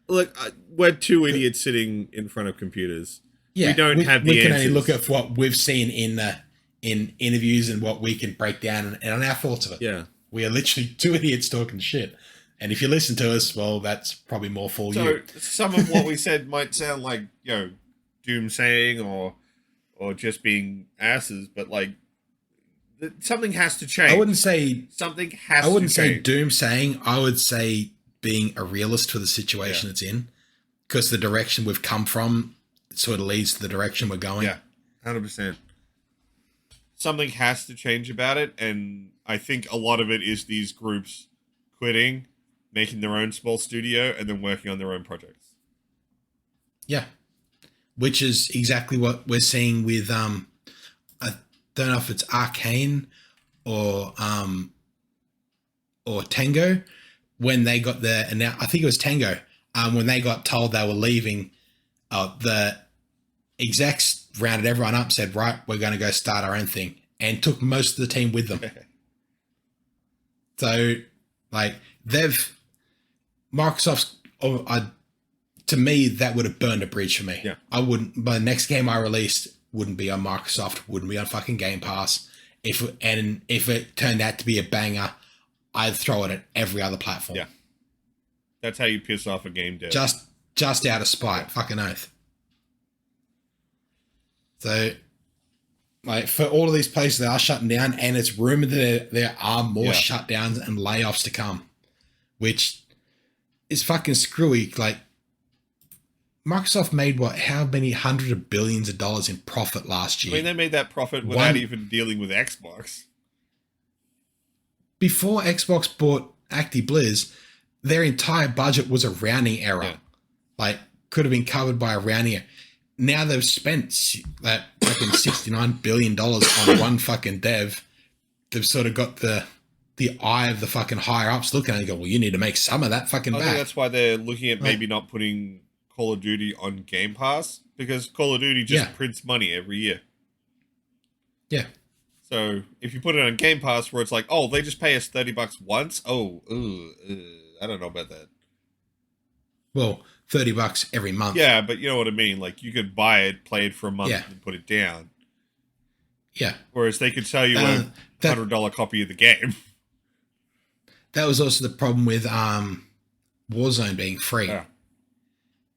Look, we're 2 idiots sitting in front of computers. yeah, We don't have the we can answers. only look at what we've seen in interviews and what we can break down and on our thoughts of it. Yeah. We are literally 2 idiots talking shit. And if you listen to us, well, that's probably more for So you. some of what we said might sound like, doomsaying or just being asses, but like something has to change. I wouldn't say something has to change. I wouldn't say doomsaying. I would say being a realist for the situation it's in, because the direction we've come from sort of leads to the direction we're going. Yeah, 100%. Something has to change about it, and I think a lot of it is these groups quitting, making their own small studio, and then working on their own projects. Yeah. Which is exactly what we're seeing with I don't know if it's Arcane or Tango, when they got I think it was Tango, when they got told they were leaving, the execs rounded everyone up, said, right, we're going to go start our own thing, and took most of the team with them. So, like, Microsoft's, to me, that would have burned a bridge for me. Yeah. I wouldn't, my next game I released wouldn't be on Microsoft, wouldn't be on fucking Game Pass. If it turned out to be a banger, I'd throw it at every other platform. Yeah. That's how you piss off a game dev. Just out of spite, fucking oath. So, like, for all of these places that are shutting down, and it's rumored that there are more shutdowns and layoffs to come, which is fucking screwy. Like, Microsoft made how many hundreds of billions of dollars in profit last year? I mean, they made that profit without even dealing with Xbox. Before Xbox bought ActiBliz, their entire budget was a rounding error. Yeah. Like, could have been covered by a rounding error. Now they've spent that fucking $69 billion on one fucking dev. They've sort of got the eye of the fucking higher ups looking at it and go, well, you need to make some of that fucking I back. think that's why they're looking at maybe not putting Call of Duty on Game Pass, because Call of Duty just prints money every year. Yeah. So if you put it on Game Pass, where it's like, oh, they just pay us $30 once. Oh, I don't know about that. Well, $30 every month. Yeah, but you know what I mean. Like, you could buy it, play it for a month, and put it down. Yeah. Whereas they could sell you a $100 copy of the game. That was also the problem with Warzone being free. Yeah.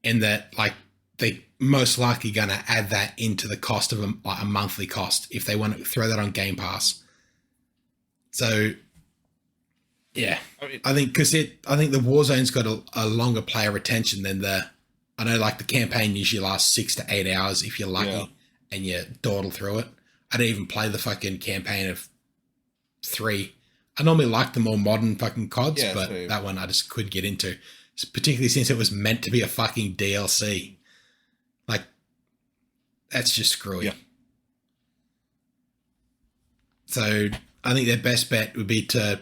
And that, like, they most likely going to add that into the cost of a monthly cost if they want to throw that on Game Pass. So, yeah, I think the Warzone's got a longer player retention than I know, like, the campaign usually lasts 6 to 8 hours if you're lucky and you dawdle through it. I didn't even play the fucking campaign of 3. I normally like the more modern fucking CODs, Yeah, but same. that one I just couldn't get into, particularly since it was meant to be a fucking DLC. Like, that's just screwy. Yeah. So I think their best bet would be to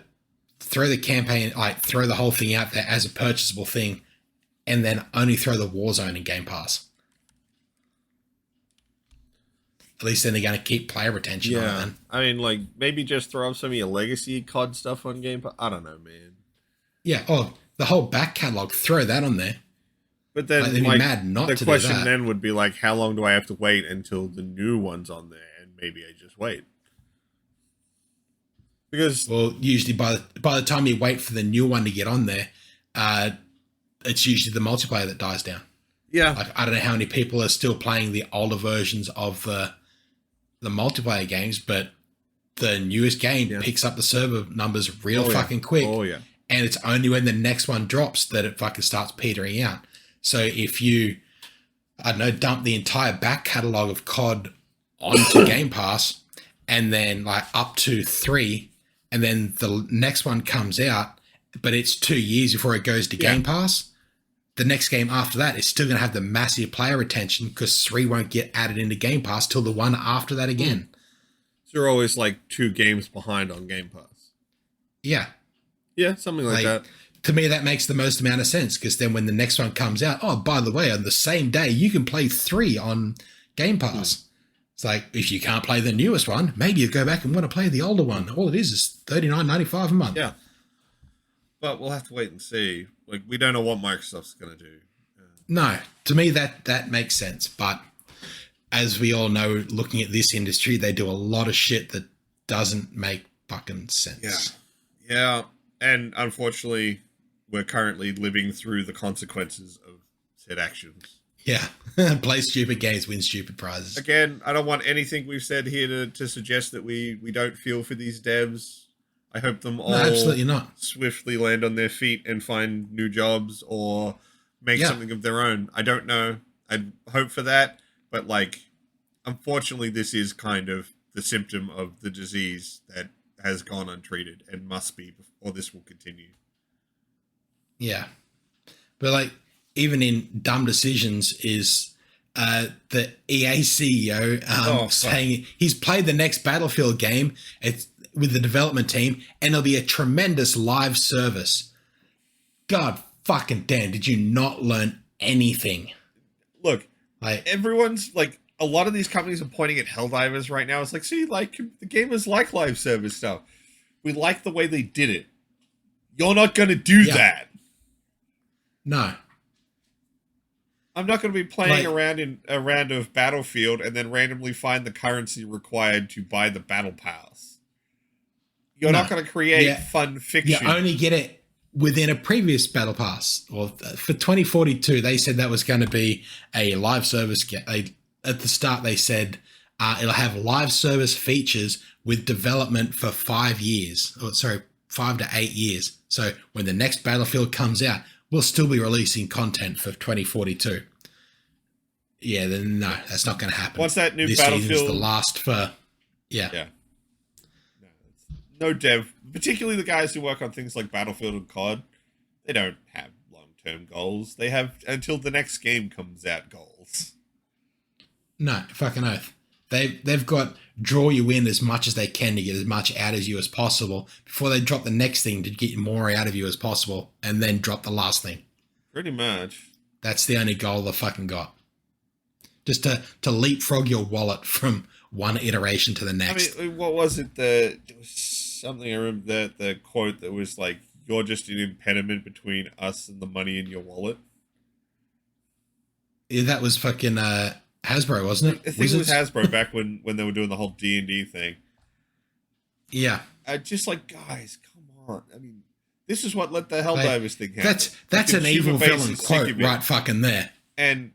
throw the campaign, like throw the whole thing out there as a purchasable thing, and then only throw the Warzone in Game Pass. At least then they're going to keep player retention on it. Then. I mean, like, maybe just throw up some of your legacy COD stuff on Game Pass. I don't know, man. Yeah. Oh, the whole back catalog, throw that on there. But then, they'd be mad not the to do question that. then would be like, how long do I have to wait until the new one's on there? And maybe I just wait. Because Well, usually by the time you wait for the new one to get on there, it's usually the multiplayer that dies down. yeah, Like, I don't know how many people are still playing the older versions of the multiplayer games, but the newest game picks up the server numbers real fucking quick. Oh yeah. And it's only when the next one drops that it fucking starts petering out. So if you, I don't know, dump the entire back catalog of COD onto Game Pass and then like up to 3, and then the next one comes out, but it's 2 years before it goes to Game Pass, the next game after that is still going to have the massive player retention because 3 won't get added into Game Pass till the one after that again. So you're always like 2 games behind on Game Pass. Yeah. Yeah, something like that. To me, that makes the most amount of sense because then when the next one comes out, oh, by the way, on the same day, you can play 3 on Game Pass. It's like, if you can't play the newest one, maybe you go back and want to play the older one. All it is $39.95 a month. Yeah. But we'll have to wait and see. Like, we don't know what Microsoft's going to do. No, to me, that makes sense. But as we all know, looking at this industry, they do a lot of shit that doesn't make fucking sense. Yeah. And unfortunately, we're currently living through the consequences of said actions. Yeah. Play stupid games, win stupid prizes. Again, I don't want anything we've said here to suggest that we don't feel for these devs. I hope them all absolutely not. swiftly land on their feet and find new jobs or make something of their own. I don't know. I'd hope for that. But, like, unfortunately, this is kind of the symptom of the disease that has gone untreated and must be, or this will continue. Yeah. But, like, even in dumb decisions is the EA CEO saying he's played the next Battlefield game with the development team and it'll be a tremendous live service. God fucking damn, did you not learn anything? Look, everyone's like, a lot of these companies are pointing at Helldivers right now. It's like, see, like, the gamers like live service stuff. We like the way they did it. You're not going to do that. No. I'm not going to be playing around in a round of Battlefield and then randomly find the currency required to buy the battle pass. You're not going to create fun fiction. You only get it within a previous battle pass. Well, for 2042, they said that was going to be a live service. At the start, they said it'll have live service features with development for 5 years. 5 to 8 years. So when the next Battlefield comes out, we'll still be releasing content for 2042. Yeah, then no, that's not going to happen. Once that new this Battlefield, season's the last for no dev, particularly the guys who work on things like Battlefield and COD. They don't have long-term goals. They have until the next game comes out goals. No, fucking oath. They've got draw you in as much as they can to get as much out of you as possible before they drop the next thing to get more out of you as possible and then drop the last thing. Pretty much. That's the only goal they've fucking got. Just to leapfrog your wallet from one iteration to the next. I mean, what was it? There was something, I remember the quote that was like, "You're just an impediment between us and the money in your wallet." Yeah, that was fucking Hasbro, wasn't it? I think it was Hasbro back when they were doing the whole D&D thing. Yeah. Just like, guys, come on. I mean, this is what let the Helldivers thing happen. That's an evil villain quote right fucking there. And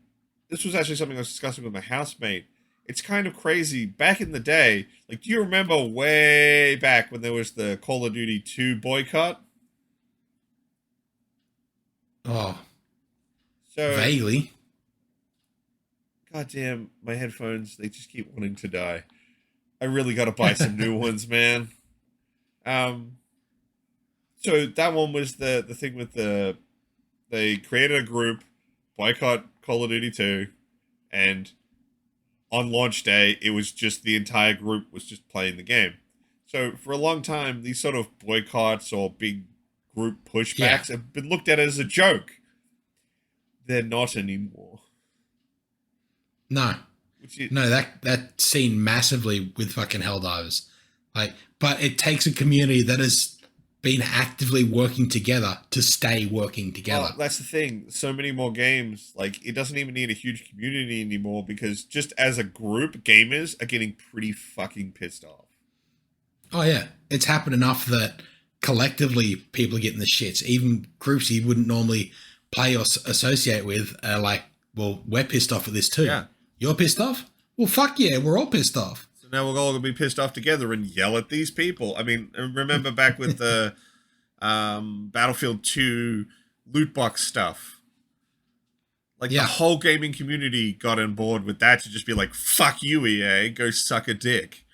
this was actually something I was discussing with my housemate. It's kind of crazy. Back in the day, like, do you remember way back when there was the Call of Duty 2 boycott? Oh. So vaguely. Goddamn, my headphones, they just keep wanting to die. I really got to buy some new ones, man. So that one was the thing with they created a group, boycott Call of Duty 2, and on launch day, it was just the entire group was just playing the game. So for a long time, these sort of boycotts or big group pushbacks have been looked at as a joke. They're not anymore. No. No, that seen massively with fucking Helldivers. Like, but it takes a community that has been actively working together to stay working together. Oh, that's the thing. So many more games. Like, it doesn't even need a huge community anymore because just as a group, gamers are getting pretty fucking pissed off. Oh, yeah. It's happened enough that collectively people are getting the shits. Even groups you wouldn't normally play or associate with are like, well, we're pissed off at this too. Yeah. You're pissed off? Well, fuck yeah, we're all pissed off. So now we're all going to be pissed off together and yell at these people. I mean, remember back with the Battlefield 2 loot box stuff? Like, the whole gaming community got on board with that to just be like, fuck you, EA, go suck a dick.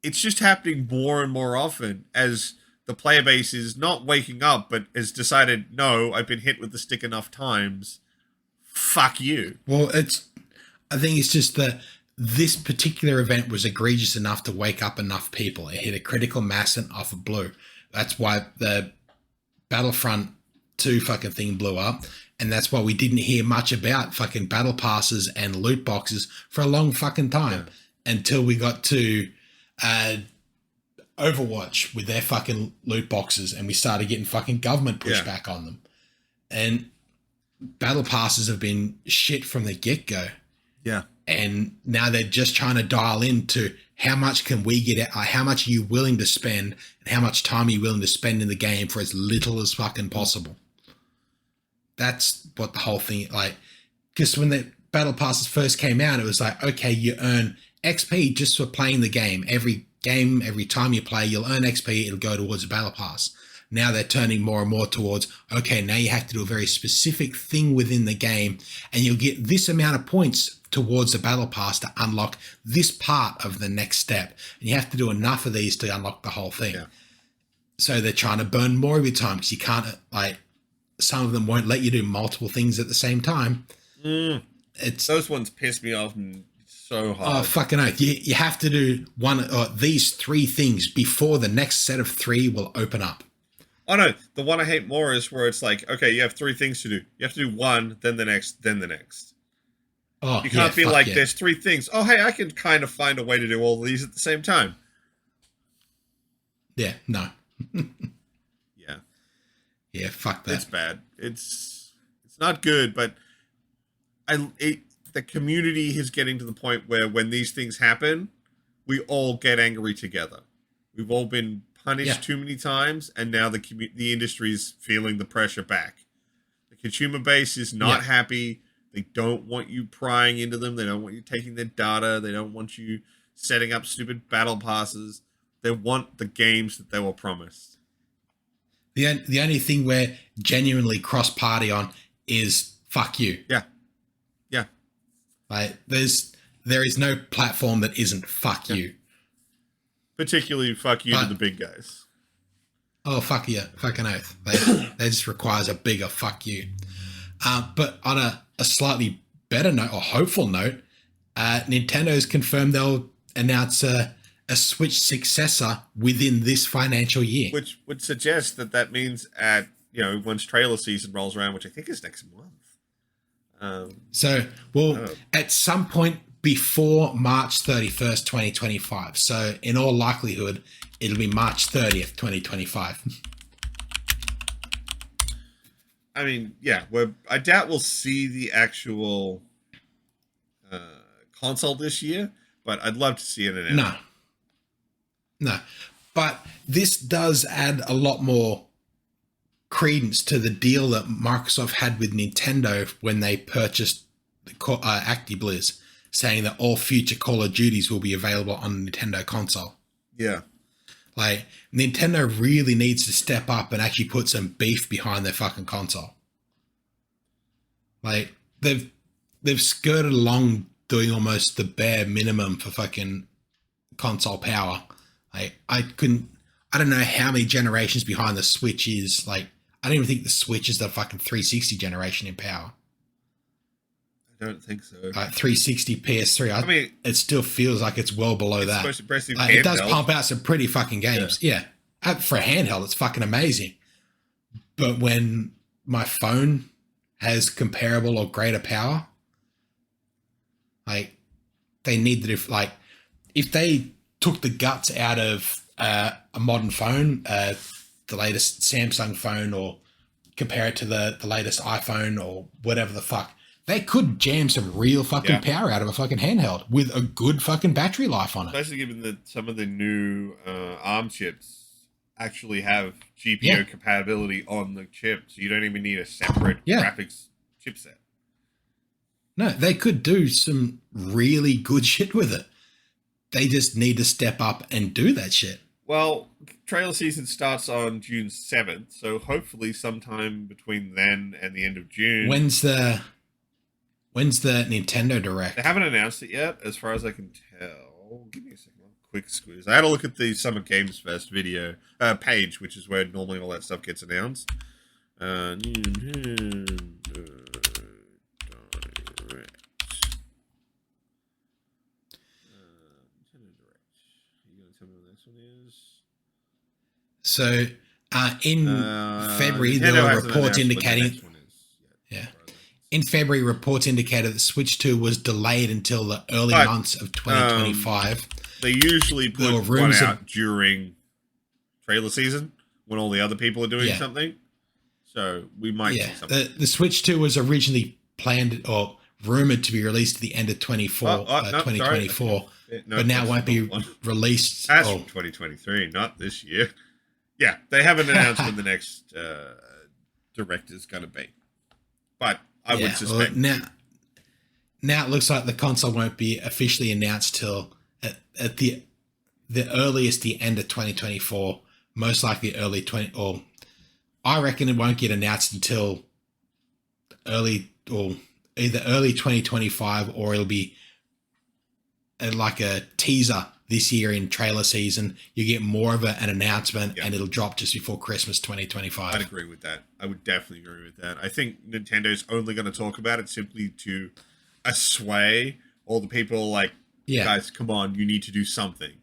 It's just happening more and more often as the player base is not waking up, but has decided, no, I've been hit with the stick enough times. Fuck you. Well, I think it's just that this particular event was egregious enough to wake up enough people. It hit a critical mass and off of blue. That's why the Battlefront 2 fucking thing blew up. And that's why we didn't hear much about fucking battle passes and loot boxes for a long fucking time until we got to Overwatch with their fucking loot boxes and we started getting fucking government pushback on them. And battle passes have been shit from the get-go. Yeah. And now they're just trying to dial into how much can we get, how much are you willing to spend and how much time are you willing to spend in the game for as little as fucking possible. That's what the whole thing, like, because when the battle passes first came out, it was like, okay, you earn XP just for playing the game. Every time you play, you'll earn XP, it'll go towards a battle pass. Now they're turning more and more towards, okay, now you have to do a very specific thing within the game and you'll get this amount of points towards the battle pass to unlock this part of the next step. And you have to do enough of these to unlock the whole thing. Yeah. So they're trying to burn more of your time because you can't, like, some of them won't let you do multiple things at the same time. Those ones piss me off so hard. Oh, fucking oath. You have to do these 3 things before the next set of 3 will open up. Oh, no. The one I hate more is where it's like, okay, you have 3 things to do. You have to do one, then the next, then the next. Oh, you can't be like, there's 3 things. Oh, hey, I can kind of find a way to do all of these at the same time. Yeah, no. Yeah. Yeah, fuck that. It's bad. It's not good, but the community is getting to the point where when these things happen, we all get angry together. We've all been punished too many times, and now the industry's feeling the pressure back. The consumer base is not happy. They don't want you prying into them. They don't want you taking their data. They don't want you setting up stupid battle passes. They want the games that they were promised. The only thing we're genuinely cross-party on is fuck you. Yeah. Yeah. Like, there is no platform that isn't fuck you. Particularly fuck you to the big guys. Oh, fuck you. Fucking oath. That just requires a bigger fuck you. But on a slightly better note, or hopeful note, Nintendo's confirmed they'll announce a Switch successor within this financial year. Which would suggest that means once trailer season rolls around, which I think is next month. At some point before March 31st, 2025. So in all likelihood, it'll be March 30th, 2025. I mean, yeah, I doubt we'll see the actual console this year, but I'd love to see it announced. No. But this does add a lot more credence to the deal that Microsoft had with Nintendo when they purchased ActiBliz, saying that all future Call of Duties will be available on the Nintendo console. Yeah. Like, Nintendo really needs to step up and actually put some beef behind their fucking console. Like, they've skirted along doing almost the bare minimum for fucking console power. I I don't know how many generations behind the Switch is. Like, I don't even think the Switch is the fucking 360 generation in power. I don't think so. Like 360 PS3. I mean, it still feels like it's well below that. Most impressive Like, it does handheld. pump out some pretty fucking games. Yeah. For a handheld, it's fucking amazing. But when my phone has comparable or greater power, like, they need the like, if they took the guts out of a modern phone, the latest Samsung phone, or compare it to the latest iPhone or whatever the fuck, they could jam some real fucking power out of a fucking handheld with a good fucking battery life on it. Especially given that some of the new ARM chips actually have GPU compatibility on the chip, so you don't even need a separate graphics chipset. No, they could do some really good shit with it. They just need to step up and do that shit. Well, trailer season starts on June 7th, so hopefully sometime between then and the end of June. When's the Nintendo Direct? They haven't announced it yet, as far as I can tell. Give me a second. Quick squeeze. I had a look at the Summer Games Fest video page, which is where normally all that stuff gets announced. Nintendo Direct. You gonna tell me what this one is? So in February, there Nintendo were hasn't reports announced what the indicating. next one is yet, as far as In February, reports indicated that Switch 2 was delayed until the early months of 2025. They usually put one out during trailer season when all the other people are doing something. So we might see something. The Switch 2 was originally planned or rumored to be released at the end of 2024, but now won't be released. That's from 2023, not this year. Yeah, they haven't announced when the next direct is going to be. But I would suspect. Well, now it looks like the console won't be officially announced till at the earliest the end of 2024, most likely early 20, or I reckon it won't get announced until early, or either early 2025, or it'll be like a teaser this year in trailer season. You get more of an announcement, and it'll drop just before Christmas 2025. I'd agree with that. I would definitely agree with that. I think Nintendo's only going to talk about it simply to assuage all the people like, guys, come on, you need to do something.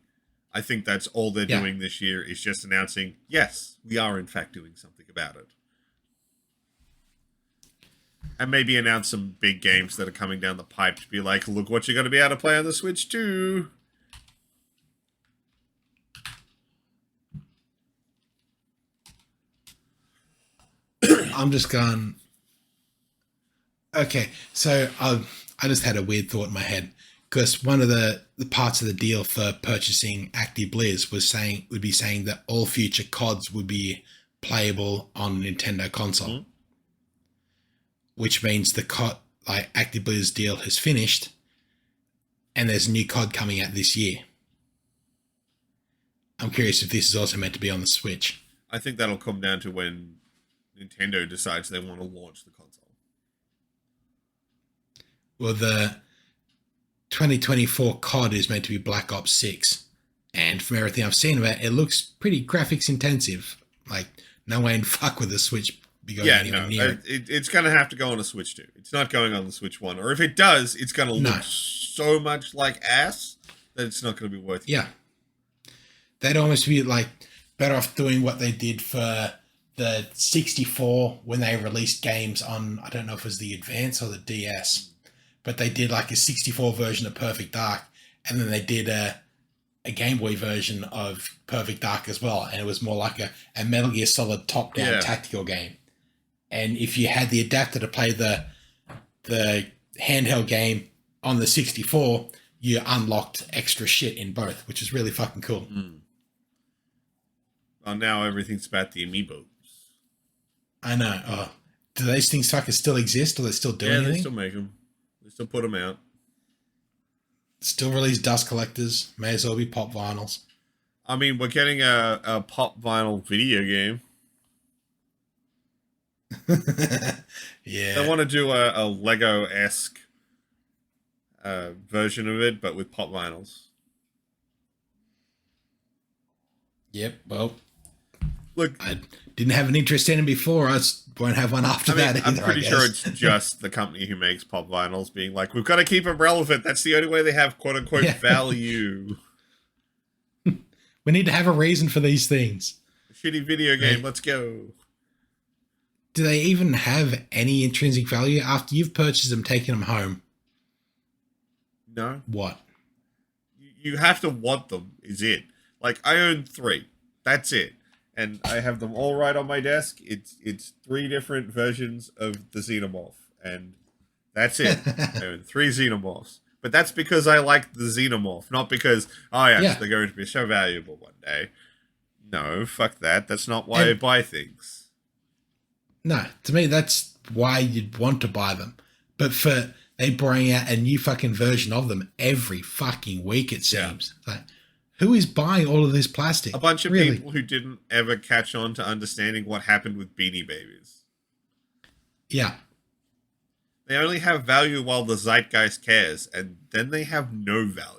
I think that's all they're doing this year, is just announcing, yes, we are in fact doing something about it. And maybe announce some big games that are coming down the pipe to be like, look what you're going to be able to play on the Switch too. I'm just going, okay, so I just had a weird thought in my head, because one of the parts of the deal for purchasing ActiBliz would be saying that all future CODs would be playable on Nintendo console, which means the COD, like ActiBliz deal has finished, and there's a new COD coming out this year. I'm curious if this is also meant to be on the Switch. I think that'll come down to when Nintendo decides they want to launch the console. Well, the 2024 COD is meant to be Black Ops 6. And from everything I've seen about it, it looks pretty graphics intensive. Like, no way in fuck with the Switch be going anywhere near it. It's going to have to go on a Switch 2. It's not going on the Switch 1. Or if it does, it's going to look so much like ass that it's not going to be worth it. Yeah. They'd almost be like better off doing what they did for the 64 when they released games on, I don't know if it was the Advance or the DS, but they did like a 64 version of Perfect Dark, and then they did a Game Boy version of Perfect Dark as well, and it was more like a Metal Gear Solid top-down tactical game. And if you had the adapter to play the handheld game on the 64, you unlocked extra shit in both, which is really fucking cool. Well, now everything's about the amiibos. I know. Oh, do those things fucking still exist, or they still do anything? Yeah, they still make them. They still put them out. Still release dust collectors. May as well be pop vinyls. I mean, we're getting a pop vinyl video game. Yeah. They want to do a Lego-esque version of it, but with pop vinyls. Yep. Well, Look, I didn't have an interest in them before. Won't have one after that either. I'm pretty sure guess. it's just the company who makes pop vinyls being like, we've got to keep them relevant. That's the only way they have quote unquote Yeah. value. We need to have a reason for these things. Shitty video game, Right. let's go. Do they even have any intrinsic value after you've purchased them, taken them home? No. What? You have to want them, is it. Like, I own 3. That's it. And I have them all right on my desk. It's 3 different versions of the Xenomorph. And that's it. I own 3 Xenomorphs. But that's because I like the Xenomorph, not because, Yeah. they're going to be so valuable one day. No, fuck that. That's not why I buy things. No, to me, that's why you'd want to buy them. But they bring out a new fucking version of them every fucking week, it seems. Like, who is buying all of this plastic? A bunch of Really? people who didn't ever catch on to understanding what happened with Beanie Babies. Yeah. They only have value while the zeitgeist cares, and then they have no value.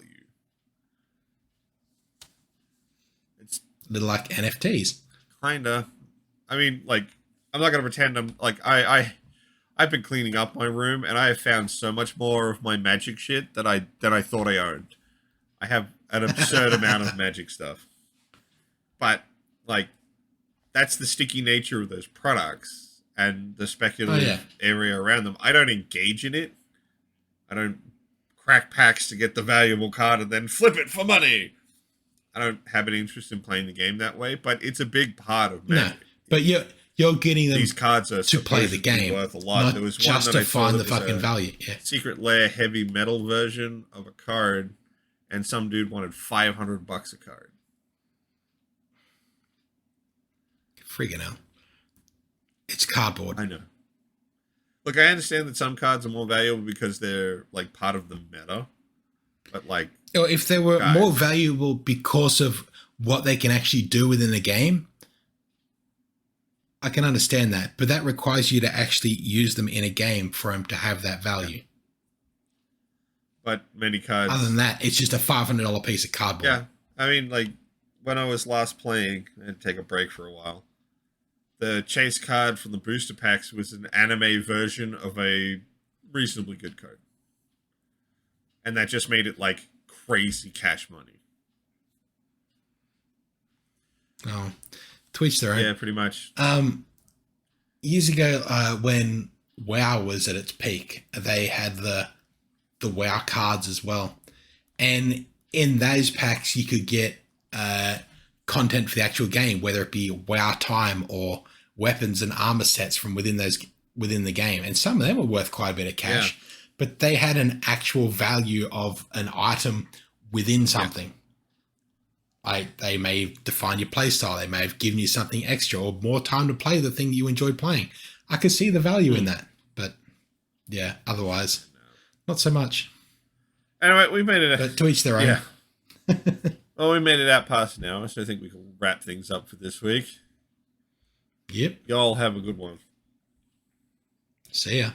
It's A little like NFTs. kinda. I mean, like, I'm not gonna pretend I'm like I've been cleaning up my room, and I have found so much more of my magic shit that I thought I owned. I have an absurd amount of magic stuff, but like, that's the sticky nature of those products and the speculative area around them. I don't engage in it. I don't crack packs to get the valuable card and then flip it for money. I don't have an interest in playing the game that way, but it's a big part of Magic. No, but you're getting them These cards are to play the supposedly game, worth a lot. not There was just one that to I saw find that the was fucking a value. Yeah. secret layer heavy metal version of a card, and some dude wanted $500 a card. Friggin' hell. It's cardboard. I know. Look, I understand that some cards are more valuable because they're like part of the meta, but like, Or if they were Guys. more valuable because of what they can actually do within the game, I can understand that. But that requires you to actually use them in a game for them to have that value. but many cards. Other than that, it's just a $500 piece of cardboard. Yeah, I mean, like, when I was last playing, I had to take a break for a while. The chase card from the booster packs was an anime version of a reasonably good card. And that just made it, like, crazy cash money. Oh, to each their own. Yeah, pretty much. Years ago, when WoW was at its peak, they had the WoW cards as well, and in those packs you could get content for the actual game, whether it be WoW time or weapons and armor sets from within the game, and some of them were worth quite a bit of cash, but they had an actual value of an item within something. Like, they may define your playstyle, they may have given you something extra or more time to play the thing you enjoyed playing. I could see the value in that, but yeah, otherwise, not so much. Anyway, we made it. But to each their own. Yeah. Well, we made it out past an hour, so I think we can wrap things up for this week. Yep. Y'all have a good one. See ya.